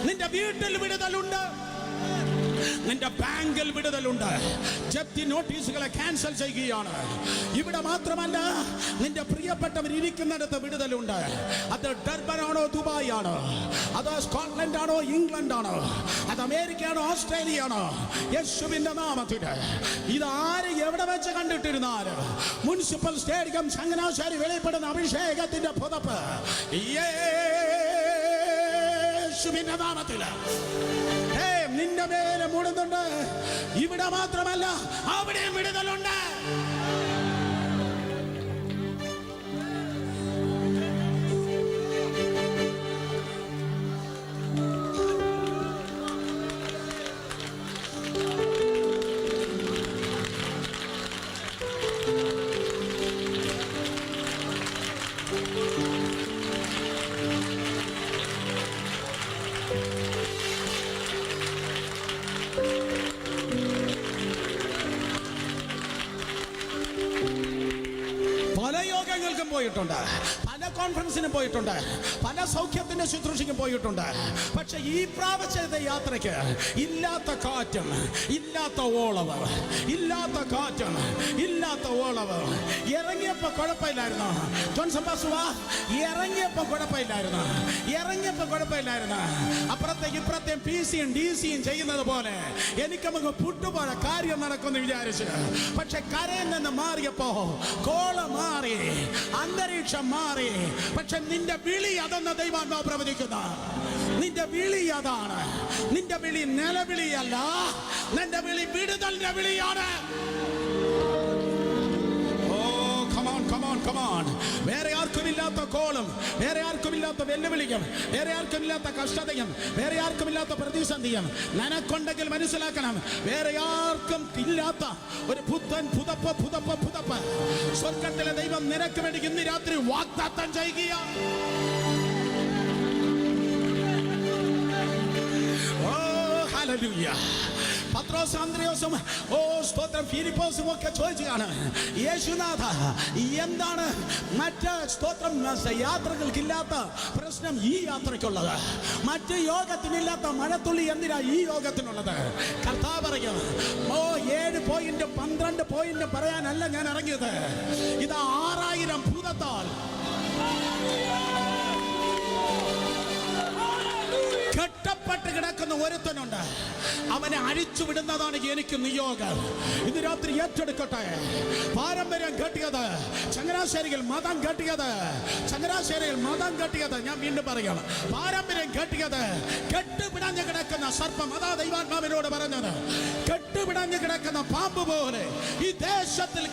നിന്റെ വീട്ടിൽ വിടുതലുണ്ട്. നിന്റെ ബാങ്കിൽ വിടുതലുണ്ട്. ജപ്തി നോട്ടീസുകളെ ക്യാൻസൽ ചെയ്യുകയാണ്. ഇവിടെ മാത്രമല്ല, നിന്റെ പ്രിയപ്പെട്ടവർ ഇരിക്കുന്നിടത്ത് വിടുതലുണ്ട്. അത് ഡർബനാണോ ദുബായ് ആണോ, അത് സ്കോട്ട്ലൻഡ് ആണോ ഇംഗ്ലണ്ട് ആണോ, അത് അമേരിക്ക ആണോ ഓസ്ട്രേലിയ ആണോ, യേശുവിന്റെ നാമത്തിൽ ഇത് ആര് എവിടെ വെച്ച് കണ്ടിട്ടിരുന്നാലും മുനിസിപ്പൽ സ്റ്റേഡിയം ചങ്ങനാശ്ശേരി വെളിപ്പെടുന്ന അഭിഷേകത്തിന്റെ പുതപ്പ് യേശുവിന്റെ നാമത്തിൽ നിന്റെ മേലെ മൂടുന്നുണ്ട്. ഇവിടെ മാത്രമല്ല, അവിടെയും വിടുതലുണ്ട്. പോയിട്ടുണ്ട്, പല കോൺഫറൻസിനും പോയിട്ടുണ്ട്, പല സൗഖ്യത്തിന്റെ ശുശ്രൂഷയ്ക്കും പോയിട്ടുണ്ട്. പക്ഷെ ഈ പ്രാവശ്യത്തെ യാത്രയ്ക്ക് ഇല്ലാത്ത കാറ്റും ഇല്ലാത്ത ഓളവ്, ഇല്ലാത്ത കാറ്റും ഇല്ലാത്ത ഓളവ്. ഇറങ്ങിയപ്പോ കുഴപ്പമില്ലായിരുന്നു ജോൺസൺ പാസ്റ്റർ, ഇറങ്ങിയപ്പോ കുഴപ്പമില്ലായിരുന്നു. അപ്പുറത്തേക്ക് ഇപ്പുറത്തെയും PC-യും DC-യും ചെയ്യുന്നത് പോലെ എനിക്ക് നമുക്ക് പുട്ടുപോയ കാര്യം നടക്കുമെന്ന് വിചാരിച്ചു. പക്ഷെ കരയിൽ നിന്ന് മാറിയപ്പോ കോള മാറി, അന്തരീക്ഷം മാറി. പക്ഷെ നിന്റെ വിളി അതെന്ന് ദൈവാത്മാവ് പ്രവചിക്കുന്ന. നിന്റെ വിളി അതാണ്. നിന്റെ വിളി നിലവിളിയല്ല, നിന്റെ വിളി വിടുതലിന്റെ വിളിയാണ്. വേറെ ആർക്കുമില്ലാത്ത കോളും, വേറെ ആർക്കുമില്ലാത്ത വെല്ലുവിളിയും, വേറെ ആർക്കുമില്ലാത്ത കഷ്ടതയും, വേറെ ആർക്കുമില്ലാത്ത പ്രതിസന്ധിയും നിനക്കുണ്ടെങ്കിൽ മനസ്സിലാക്കണം, വേറെ ആർക്കും ഇല്ലാത്ത ഒരു പുത്തൻ പുതപ്പ് സ്വർഗത്തിലെ ദൈവം നിനക്ക് വേണ്ടി ഇന്ന് രാത്രി വാഗ്ദത്തം ചെയ്യുക. പത്രോസ് അന്ത്രയോസും സ്തോത്രം ഫിലിപ്പോസും ഒക്കെ ചോദിച്ചാണ്, യേശുനാഥ എന്താണ് മറ്റ് സ്തോത്രം യാത്രകൾക്കില്ലാത്ത പ്രശ്നം ഈ യാത്രയ്ക്കുള്ളത്? മറ്റ് യോഗത്തിനില്ലാത്ത മഴത്തുള്ളി എന്തിനാ ഈ യോഗത്തിനുള്ളത്? കർത്താവ് പറയും, 7 പോയിന്റ് 12 പോയിന്റ് പറയാനല്ല ഞാൻ ഇറങ്ങിയത്. ഇത് 6000 ഭൂതത്താൽ കെട്ടപ്പെട്ട് കിടക്കുന്ന ഒരുത്തനുണ്ട്. അവനെ അഴിച്ചുവിടുന്നതാണ് എനിക്ക് നിയോഗം. ഇന്ന് രാത്രി ഏറ്റെടുക്കട്ടെ. പാരമ്പര്യം കെട്ടിയത്, ചങ്ങനാശ്ശേരിയിൽ മതം കെട്ടിയത്, ചങ്ങനാശ്ശേരിയിൽ മതം കെട്ടിയത്, ഞാൻ വീണ്ടും പറയണം, പാരമ്പര്യം കെട്ടിയത്, കെട്ടുപിടഞ്ഞു കിടക്കുന്ന സർപ്പം. അതാ ദൈവാത്മാവിനോട് പറഞ്ഞത്, കെട്ടുപിടഞ്ഞു കിടക്കുന്ന പാമ്പ് പോലെ ഈ ദേശത്തിൽ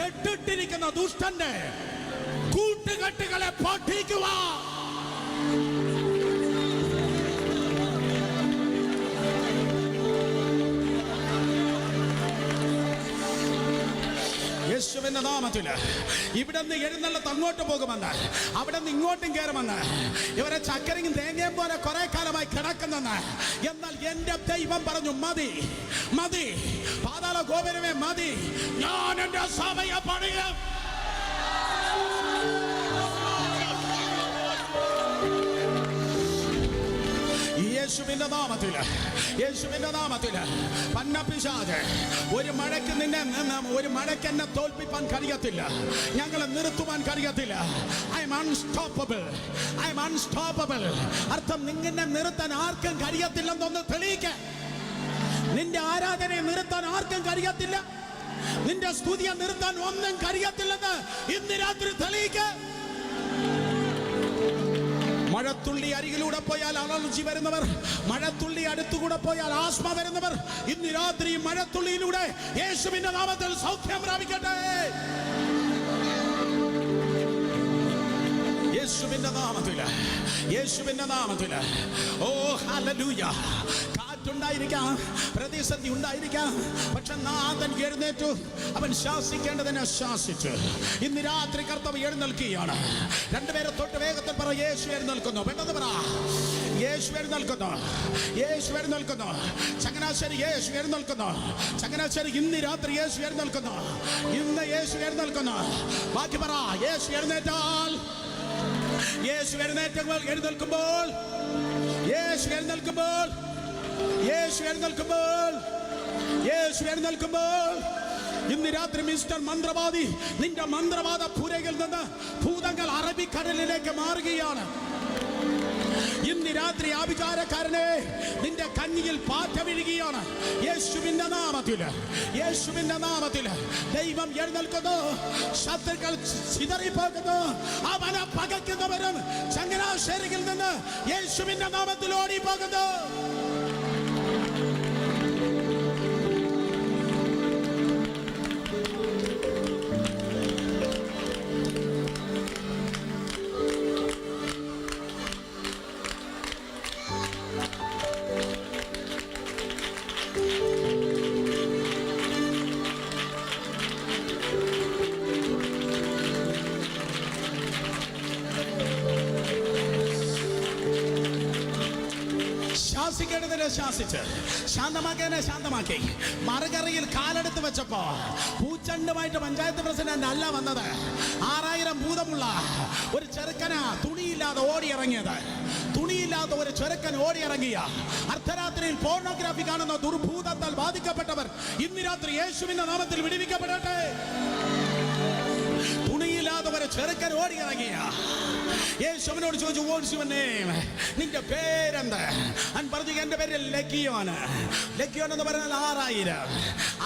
കെട്ടിട്ടിരിക്കുന്ന ദുഷ്ടന്റെ കൂട്ടുകെട്ടുകളെ പൊട്ടിക്കുക. യേശുവിന്റെ നാമത്തിൽ ഇവിടെ നിന്ന് എഴുന്നള്ളത്ത് അങ്ങോട്ട് പോകുമെന്ന്, അവിടെ നിന്ന് ഇങ്ങോട്ടും കയറുമെന്ന്, ഇവരെ ചക്കരയും തേങ്ങയും പോലെ കുറെ കാലമായി കിടക്കുന്നെന്ന്. എന്നാൽ എന്റെ ദൈവം പറഞ്ഞു, മതി മതി, പാതാള ഗോപുരമേ മതി, ഞാൻ എന്റെ സഭയെ പണിയും. യേശുവിന്റെ നാമത്തില്, യേശുവിന്റെ നാമത്തില് പന്നപിശാച് ഒരു മഴയ്ക്ക് എന്നെ തോൽപ്പിക്കാൻ കഴിയത്തില്ല, ഞങ്ങളെ നിർത്തുവാൻ കഴിയത്തില്ല. I M unstoppable, I M unstoppable. അർത്ഥം, നിന്നെ നിർത്താൻ ആർക്കും കഴിയത്തില്ലെന്നൊന്ന് തെളിയിക്ക. നിന്റെ ആരാധനയെ നിർത്താൻ ആർക്കും കഴിയത്തില്ല, നിന്റെ സ്തുതിയെ നിർത്താൻ ഒന്നും കഴിയത്തില്ലെന്ന് ഇന്ന് രാത്രി തെളിയിക്ക. മഴത്തുള്ളി അരികിലൂടെ പോയാൽ അലർജി വരുന്നവർ, മഴത്തുള്ളി അടുത്തുകൂടെ പോയാൽ ആസ്മ വരുന്നവർ, ഇന്ന് രാത്രി മഴത്തുള്ളിയിലൂടെ യേശുവിന്റെ നാമത്തിൽ സൗഖ്യം പ്രാപിക്കട്ടെ. യേശുവിന്റെ നാമത്തിൽ, യേശുവിന്റെ നാമത്തിൽ. ഓ ഹല്ലേലൂയ. കാറ്റുണ്ടായിരിക്കാം, പ്രതിസന്ധി ഉണ്ടായിരിക്കാം, പക്ഷെ നാഥൻ എഴുന്നേറ്റു. അവൻ ശാസിക്കേണ്ടതിനെ ശാസിച്ചു. ഇന്ന് രാത്രി കർത്താവ് എഴുന്നേൽക്കുകയാണ്. രണ്ടുപേരെ തൊട്ട് വേഗത്തിൽ പറ, യേശു എഴുന്നേൽക്കുന്നു. പെട്ടെന്ന് പറ, യേശു എഴുന്നേൽക്കുന്നു, യേശു എഴുന്നേൽക്കുന്നു. ചങ്ങനാശ്ശേരി യേശു എഴുന്നേൽക്കുന്നു. ചങ്ങനാശ്ശേരി ഇന്ന് രാത്രി യേശു എഴുന്നേൽക്കുന്നു. ഇന്ന് യേശു എഴുന്നേൽക്കുന്നു. ബാക്കി പറ, യേശു എഴുന്നേറ്റാൽ, യേശു എഴുന്നേൽക്കുമ്പോൾ, യേശു എഴുന്നേൽക്കുമ്പോൾ, യേശു എഴുന്നേൽക്കുമ്പോൾ, യേശു എഴുന്നേൽക്കുമ്പോൾ, ഇന്ന് രാത്രി മിസ്റ്റർ മന്ത്രവാദി, നിന്റെ മന്ത്രവാദ പുരയിൽ നിന്ന് ഭൂതങ്ങൾ അറബിക്കടലിലേക്ക് മാറുകയാണ്. ഇന്ന് രാത്രി ആഭിചാരക്കാരനെ, നിന്റെ കഞ്ഞിയിൽ പാറ്റ വീഴുകയാണ്. യേശുവിന്റെ നാമത്തിൽ, യേശുവിന്റെ നാമത്തിൽ ദൈവം എഴുന്നേൽക്കുന്നു. ശത്രുക്കൾ ചിതറിപ്പോകുന്നു. അവനെ പകയ്ക്കുന്നവരും ചങ്ങനാശ്ശേരിയിൽ നിന്ന് യേശുവിന്റെ നാമത്തിൽ ഓടിപ്പോകുന്നു. ശാസിക്കേണ്ടതിനെ ശാസിച്ച്, ശാന്തമാക്കേണ്ടതിനെ ശാന്തമാക്കി. മറുകറിയിൽ കാലെടുത്ത് വെച്ചപ്പോ പൂച്ചണ്ടുമായിട്ട് പഞ്ചായത്ത് പ്രസിഡന്റ് അല്ല വന്നത്. 6000 ഭൂതമുള്ള ഒരു ചെറുക്കനാ തുണിയില്ലാതെ ഓടിയിറങ്ങിയത്. തുണിയില്ലാത്ത ഒരു ചെറുക്കൻ ഓടിയിറങ്ങിയ അർദ്ധരാത്രിയിൽ പോർണോഗ്രാഫി കാണുന്ന ദുർഭൂതത്താൽ ബാധിക്കപ്പെട്ടവർ ഇന്ന് രാത്രി യേശുവിന്റെ നാമത്തിൽ വിടുവിക്കപ്പെടട്ടെ. തുണിയില്ലാതെ ഒരു ചെറുക്കൻ ഓടിയിറങ്ങിയ യേശുവിനോട് ചോദിച്ചു, വാട്ട്സ് യുവർ നെയിം, നിന്റെ പേരെന്ത്? അവൻ പറഞ്ഞു, എന്റെ പേര് ലക്കിയോൻ. ലക്കിയോൻ എന്ന് പറഞ്ഞാൽ 6000.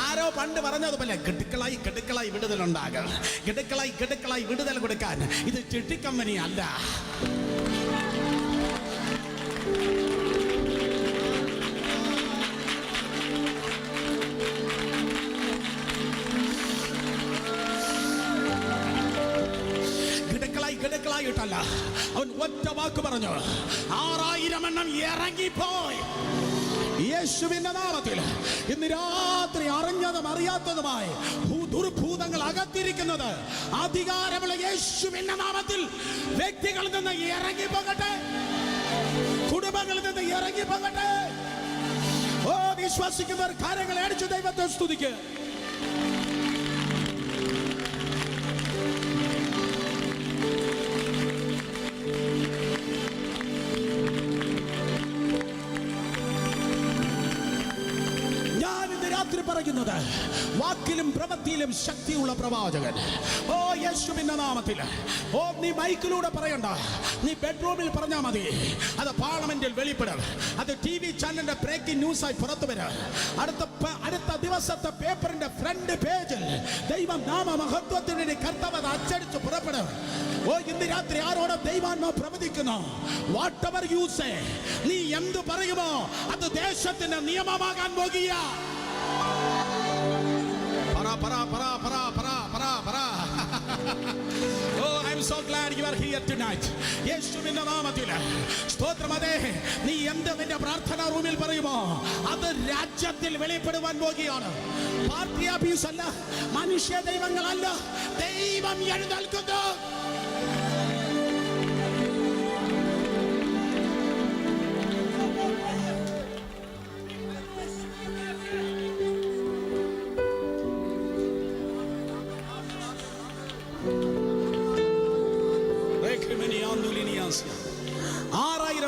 ആരോ പണ്ട് പറഞ്ഞതുപോലെ ഗഡുക്കളായി ഗഡുക്കളായി വിടുതലുണ്ടാകും. ഗഡുക്കളായി ഗഡുക്കളായി വിടുതൽ കൊടുക്കാൻ ഇത് ചിട്ടിക്കമ്പനി അല്ല. ായിട്ടല്ല, അവൻ ഒറ്റ വാക്ക് പറഞ്ഞു, 6000 എണ്ണം ഇറങ്ങിപ്പോയി. യേശുവിന്റെ നാമത്തിൽ ഇന്ന് രാത്രി അറിഞ്ഞതും അറിയാത്തതുമായി ദുർഭൂതങ്ങൾ അകത്തിരിക്കുന്നത് അധികാരമുള്ള യേശുവിന്റെ നാമത്തിൽ വ്യക്തികളിൽ നിന്ന് ഇറങ്ങിപ്പോകട്ടെ, കുടുംബങ്ങളിൽ നിന്ന് ഇറങ്ങിപ്പോകട്ടെ. ഓ വിശ്വസിക്കുന്നവർ കാര്യങ്ങൾ അടിച്ചു ദൈവത്തെ സ്തുതിക്കുക. പറയുന്നത് വാക്കിലും പ്രവൃത്തിയിലും ശക്തിയുള്ള പ്രവാചകൻ. ഓ യേശുവിന്റെ നാമത്തിൽ. ഓ നീ മൈക്കിലൂടെ പറയണ്ട, നീ ബെഡ്റൂമിൽ പറഞ്ഞാൽ മതി. അത് പാർലമെന്റിൽ വെളിപ്പെടും, അത് TV ചാനലിന്റെ ബ്രേക്കിംഗ് ന്യൂസായി പുറത്തു വരും. അടുത്ത ദിവസത്തെ പേപ്പറിന്റെ ഫ്രണ്ട് പേജിൽ ദൈവം നാമ മഹത്വത്തിന് വേണ്ടി കർത്താവ് അത് അച്ചടിച്ച് പുറപ്പെടും. ഓ ഇന്ന് രാത്രി ആരോട് ദൈവാത്മാ പ്രവചിക്കുന്നു? വാട്ട് എവർ യു സേ, നീ എന്ത് പറയുമോ അത് ദേശത്തിന്റെ നിയമമാകാൻ പോകുക. Oh, I'm so glad you are here tonight. യേശുവിന്റെ നാമത്തിൽ സ്തോത്രം. അതെ, നീ എന്ത് നിന്റെ പ്രാർത്ഥനാ റൂമിൽ പറയുമോ അത് രാജ്യത്തിൽ വെളിപ്പെടുവാൻ പോകുകയാണ്. പാർട്ടി അബ്യൂസ് അല്ല, മനുഷ്യ ദൈവങ്ങളല്ല, ദൈവം എഴുന്നേൽക്കുന്നു.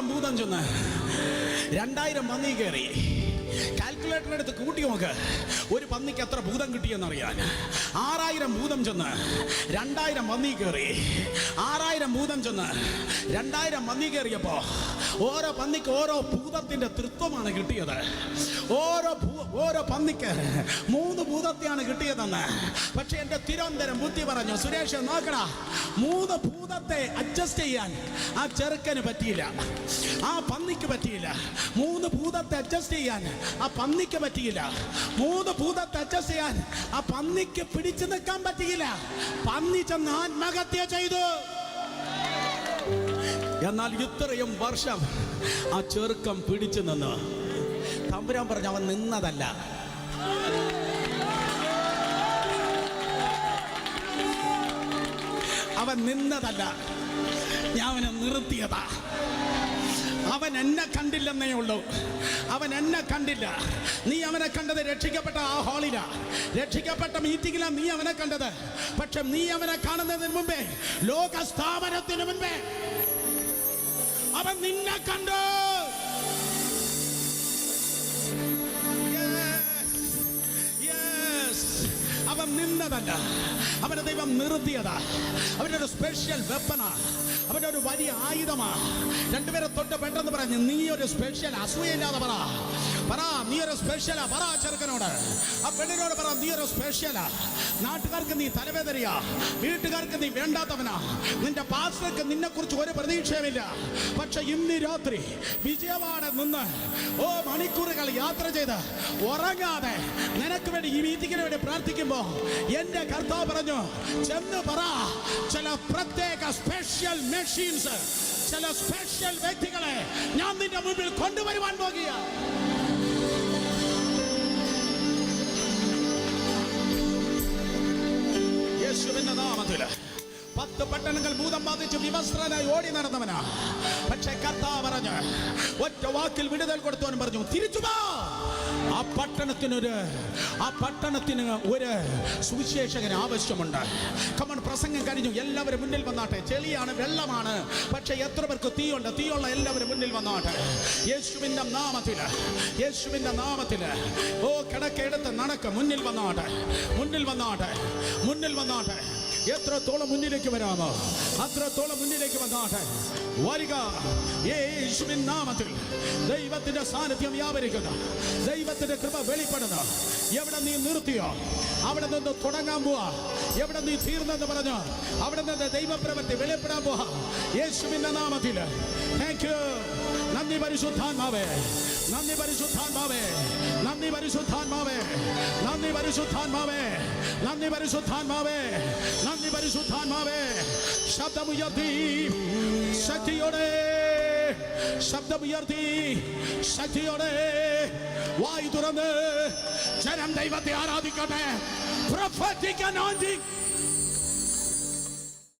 ഭൂതം ചെന്ന് 2000 പന്നി കയറി. കാൽക്കുലേറ്ററിനെടുത്ത് കൂട്ടി നോക്ക്, ഒരു പന്നിക്ക് എത്ര ഭൂതം കിട്ടിയെന്നറിയാൻ. 6000 ഭൂതം ചെന്ന് 2000 പന്നി കയറി. 6000 ഭൂതം ചെന്ന് 2000 പന്നി കയറിയപ്പോ ഓരോ പന്നിക്ക് ഓരോ ഭൂതത്തിന്റെ തൃത്വമാണ് കിട്ടിയത്. ഓരോ പന്നിക്ക് 3 ഭൂതത്തെയാണ് കിട്ടിയതെന്ന്. പക്ഷെ എന്റെ തിരുവനന്തപുരം ബുദ്ധി പറഞ്ഞു, സുരേഷ് നോക്കടാ, 3 ഭൂതത്തെ അഡ്ജസ്റ്റ് ചെയ്യാൻ ആ ചെറുക്കന് പറ്റിയില്ല, ആ പന്നിക്ക് പറ്റിയില്ല. 3 ഭൂതത്തെ അഡ്ജസ്റ്റ് ചെയ്യാൻ ആ പന്നിക്ക് പറ്റിയില്ല. 3 ഭൂതത്തെ അഡ്ജസ്റ്റ് ചെയ്യാൻ ആ പന്നിക്ക് പിടിച്ചു നിൽക്കാൻ പറ്റിയില്ല. പന്നി ചെന്ന് ആത്മഹത്യ ചെയ്തു. എന്നാൽ ഇത്രയും വർഷം ആ ചെറുക്കം പിടിച്ചു നിന്ന്. തമ്പുരാൻ പറഞ്ഞു, അവൻ നിന്നതല്ല, അവൻ നിന്നതല്ല, ഞാൻ അവനെ നിർത്തിയതാ. അവൻ എന്നെ കണ്ടില്ലെന്നേ ഉള്ളൂ, അവൻ എന്നെ കണ്ടില്ല. നീ അവനെ കണ്ടത് രക്ഷിക്കപ്പെട്ട ആ ഹാളിലാ, രക്ഷിക്കപ്പെട്ട മീറ്റിംഗിലാ നീ അവനെ കണ്ടത്. പക്ഷെ നീ അവനെ കാണുന്നതിന് മുമ്പേ, ലോക സ്ഥാപനത്തിന് മുമ്പേ അവൻ നിന്നെ കണ്ടു. അവൻ നിന്നതല്ല, അവനെ ദൈവം നിർത്തിയതാ. അവൻ്റെ ഒരു സ്പെഷ്യൽ വെപ്പനാ, അവൻ്റെ ഒരു വലിയ ആയുധമാ. രണ്ടുപേരെ തൊട്ട് പെട്ടെന്ന് പറഞ്ഞു, നീ ഒരു സ്പെഷ്യൽ, അസൂയയില്ലാതെ പറ, നീ ഒരു സ്പെഷ്യലാ. പറ ചെറുക്കനോട്, ആ പെണ്ണിനോട് പറ, നീ ഒരു സ്പെഷ്യലാ. നാട്ടുകാർക്ക് നീ തലവേദനയാ, വീട്ടുകാർക്ക് നീ വേണ്ടാത്തവനാ, നിന്റെ പാസ്റ്റർക്ക് നിന്നെ കുറിച്ച് ഒരു പ്രതീക്ഷയുമില്ല. പക്ഷെ ഇന്ന് രാത്രി വിജയവാടെ നിന്ന് മണിക്കൂറുകൾ യാത്ര ചെയ്ത് ഉറങ്ങാതെ നിനക്ക് വേണ്ടി ഈ മീറ്റിങ്ങിന് വേണ്ടി പ്രാർത്ഥിക്കുമ്പോ എന്റെ കർത്താവ് പറഞ്ഞു, ചെന്ന് പറ, ചില പ്രത്യേക സ്പെഷ്യൽ മെഷീൻസ്, ചില സ്പെഷ്യൽ വ്യക്തികളെ ഞാൻ നിന്റെ മുമ്പിൽ കൊണ്ടുവരുവാൻ പോകുക. യേശുവിന്റെ നാമത്തില് 10 പട്ടണങ്ങൾ ഭൂതം ബാധിച്ച് വിവസ്ത്രനായി ഓടി നടന്നവനാ. പക്ഷെ കർത്താവ് പറഞ്ഞു, ഒറ്റ വാക്കിൽ വിടുതൽ കൊടുത്തവൻ പറഞ്ഞു, തിരിച്ചു പോ. ആ പട്ടണത്തിന് ഒരു സുവിശേഷകൻ ആവശ്യമുണ്ട്. കമൺ, പ്രസംഗം കഴിഞ്ഞു, എല്ലാവരും മുന്നിൽ വന്നാട്ടെ. ചെളിയാണ്, വെള്ളമാണ്, പക്ഷെ എത്ര പേർക്ക് തീയുണ്ട്? തീയുള്ള എല്ലാവരും മുന്നിൽ വന്നാട്ടെ. യേശുവിന്റെ നാമത്തില്, യേശുവിന്റെ നാമത്തില്. കിടക്കെടുത്ത് നടക്ക്, മുന്നിൽ വന്നാട്ടെ, മുന്നിൽ വന്നാട്ടെ, മുന്നിൽ വന്നാട്ടെ. എത്രത്തോളം മുന്നിലേക്ക് വരാമോ അത്രത്തോളം മുന്നിലേക്ക് വന്നാട്ടെ. വരിക, യേശുവിൻ നാമത്തിൽ. ദൈവത്തിന്റെ സാന്നിധ്യം വ്യാപരിക്കുന്നു, ദൈവത്തിന്റെ കൃപ വെളിപ്പെടുന്നു. എവിടെ നീ നിർത്തിയോ അവിടെ നിന്ന് തുടങ്ങാൻ പോവാ. എവിടെ നീ തീർന്നെന്ന് പറഞ്ഞു അവിടെ നിന്ന് ദൈവപ്രവൃത്തി വെളിപ്പെടാൻ പോവാ. യേശുവിന്റെ നാമത്തിൽ. Thank you. നന്ദി പരിശുദ്ധാത്മാവേ, നന്ദി പരിശുദ്ധാത്മാവേ, നന്ദി പരിശുദ്ധാത്മാവേ, നന്ദി പരിശുദ്ധാത്മാവേ, നന്ദി പരിശുദ്ധാത്മാവേ, നന്ദി പരിശുദ്ധാത്മാവേ. ശബ്ദമുയർത്തി ശക്തിയോടെ, ശബ്ദമുയർത്തി ശക്തിയോടെ വായു തുറന്ന് ജനം ദൈവത്തെ ആരാധിക്കട്ടെ. Prophetic anointing.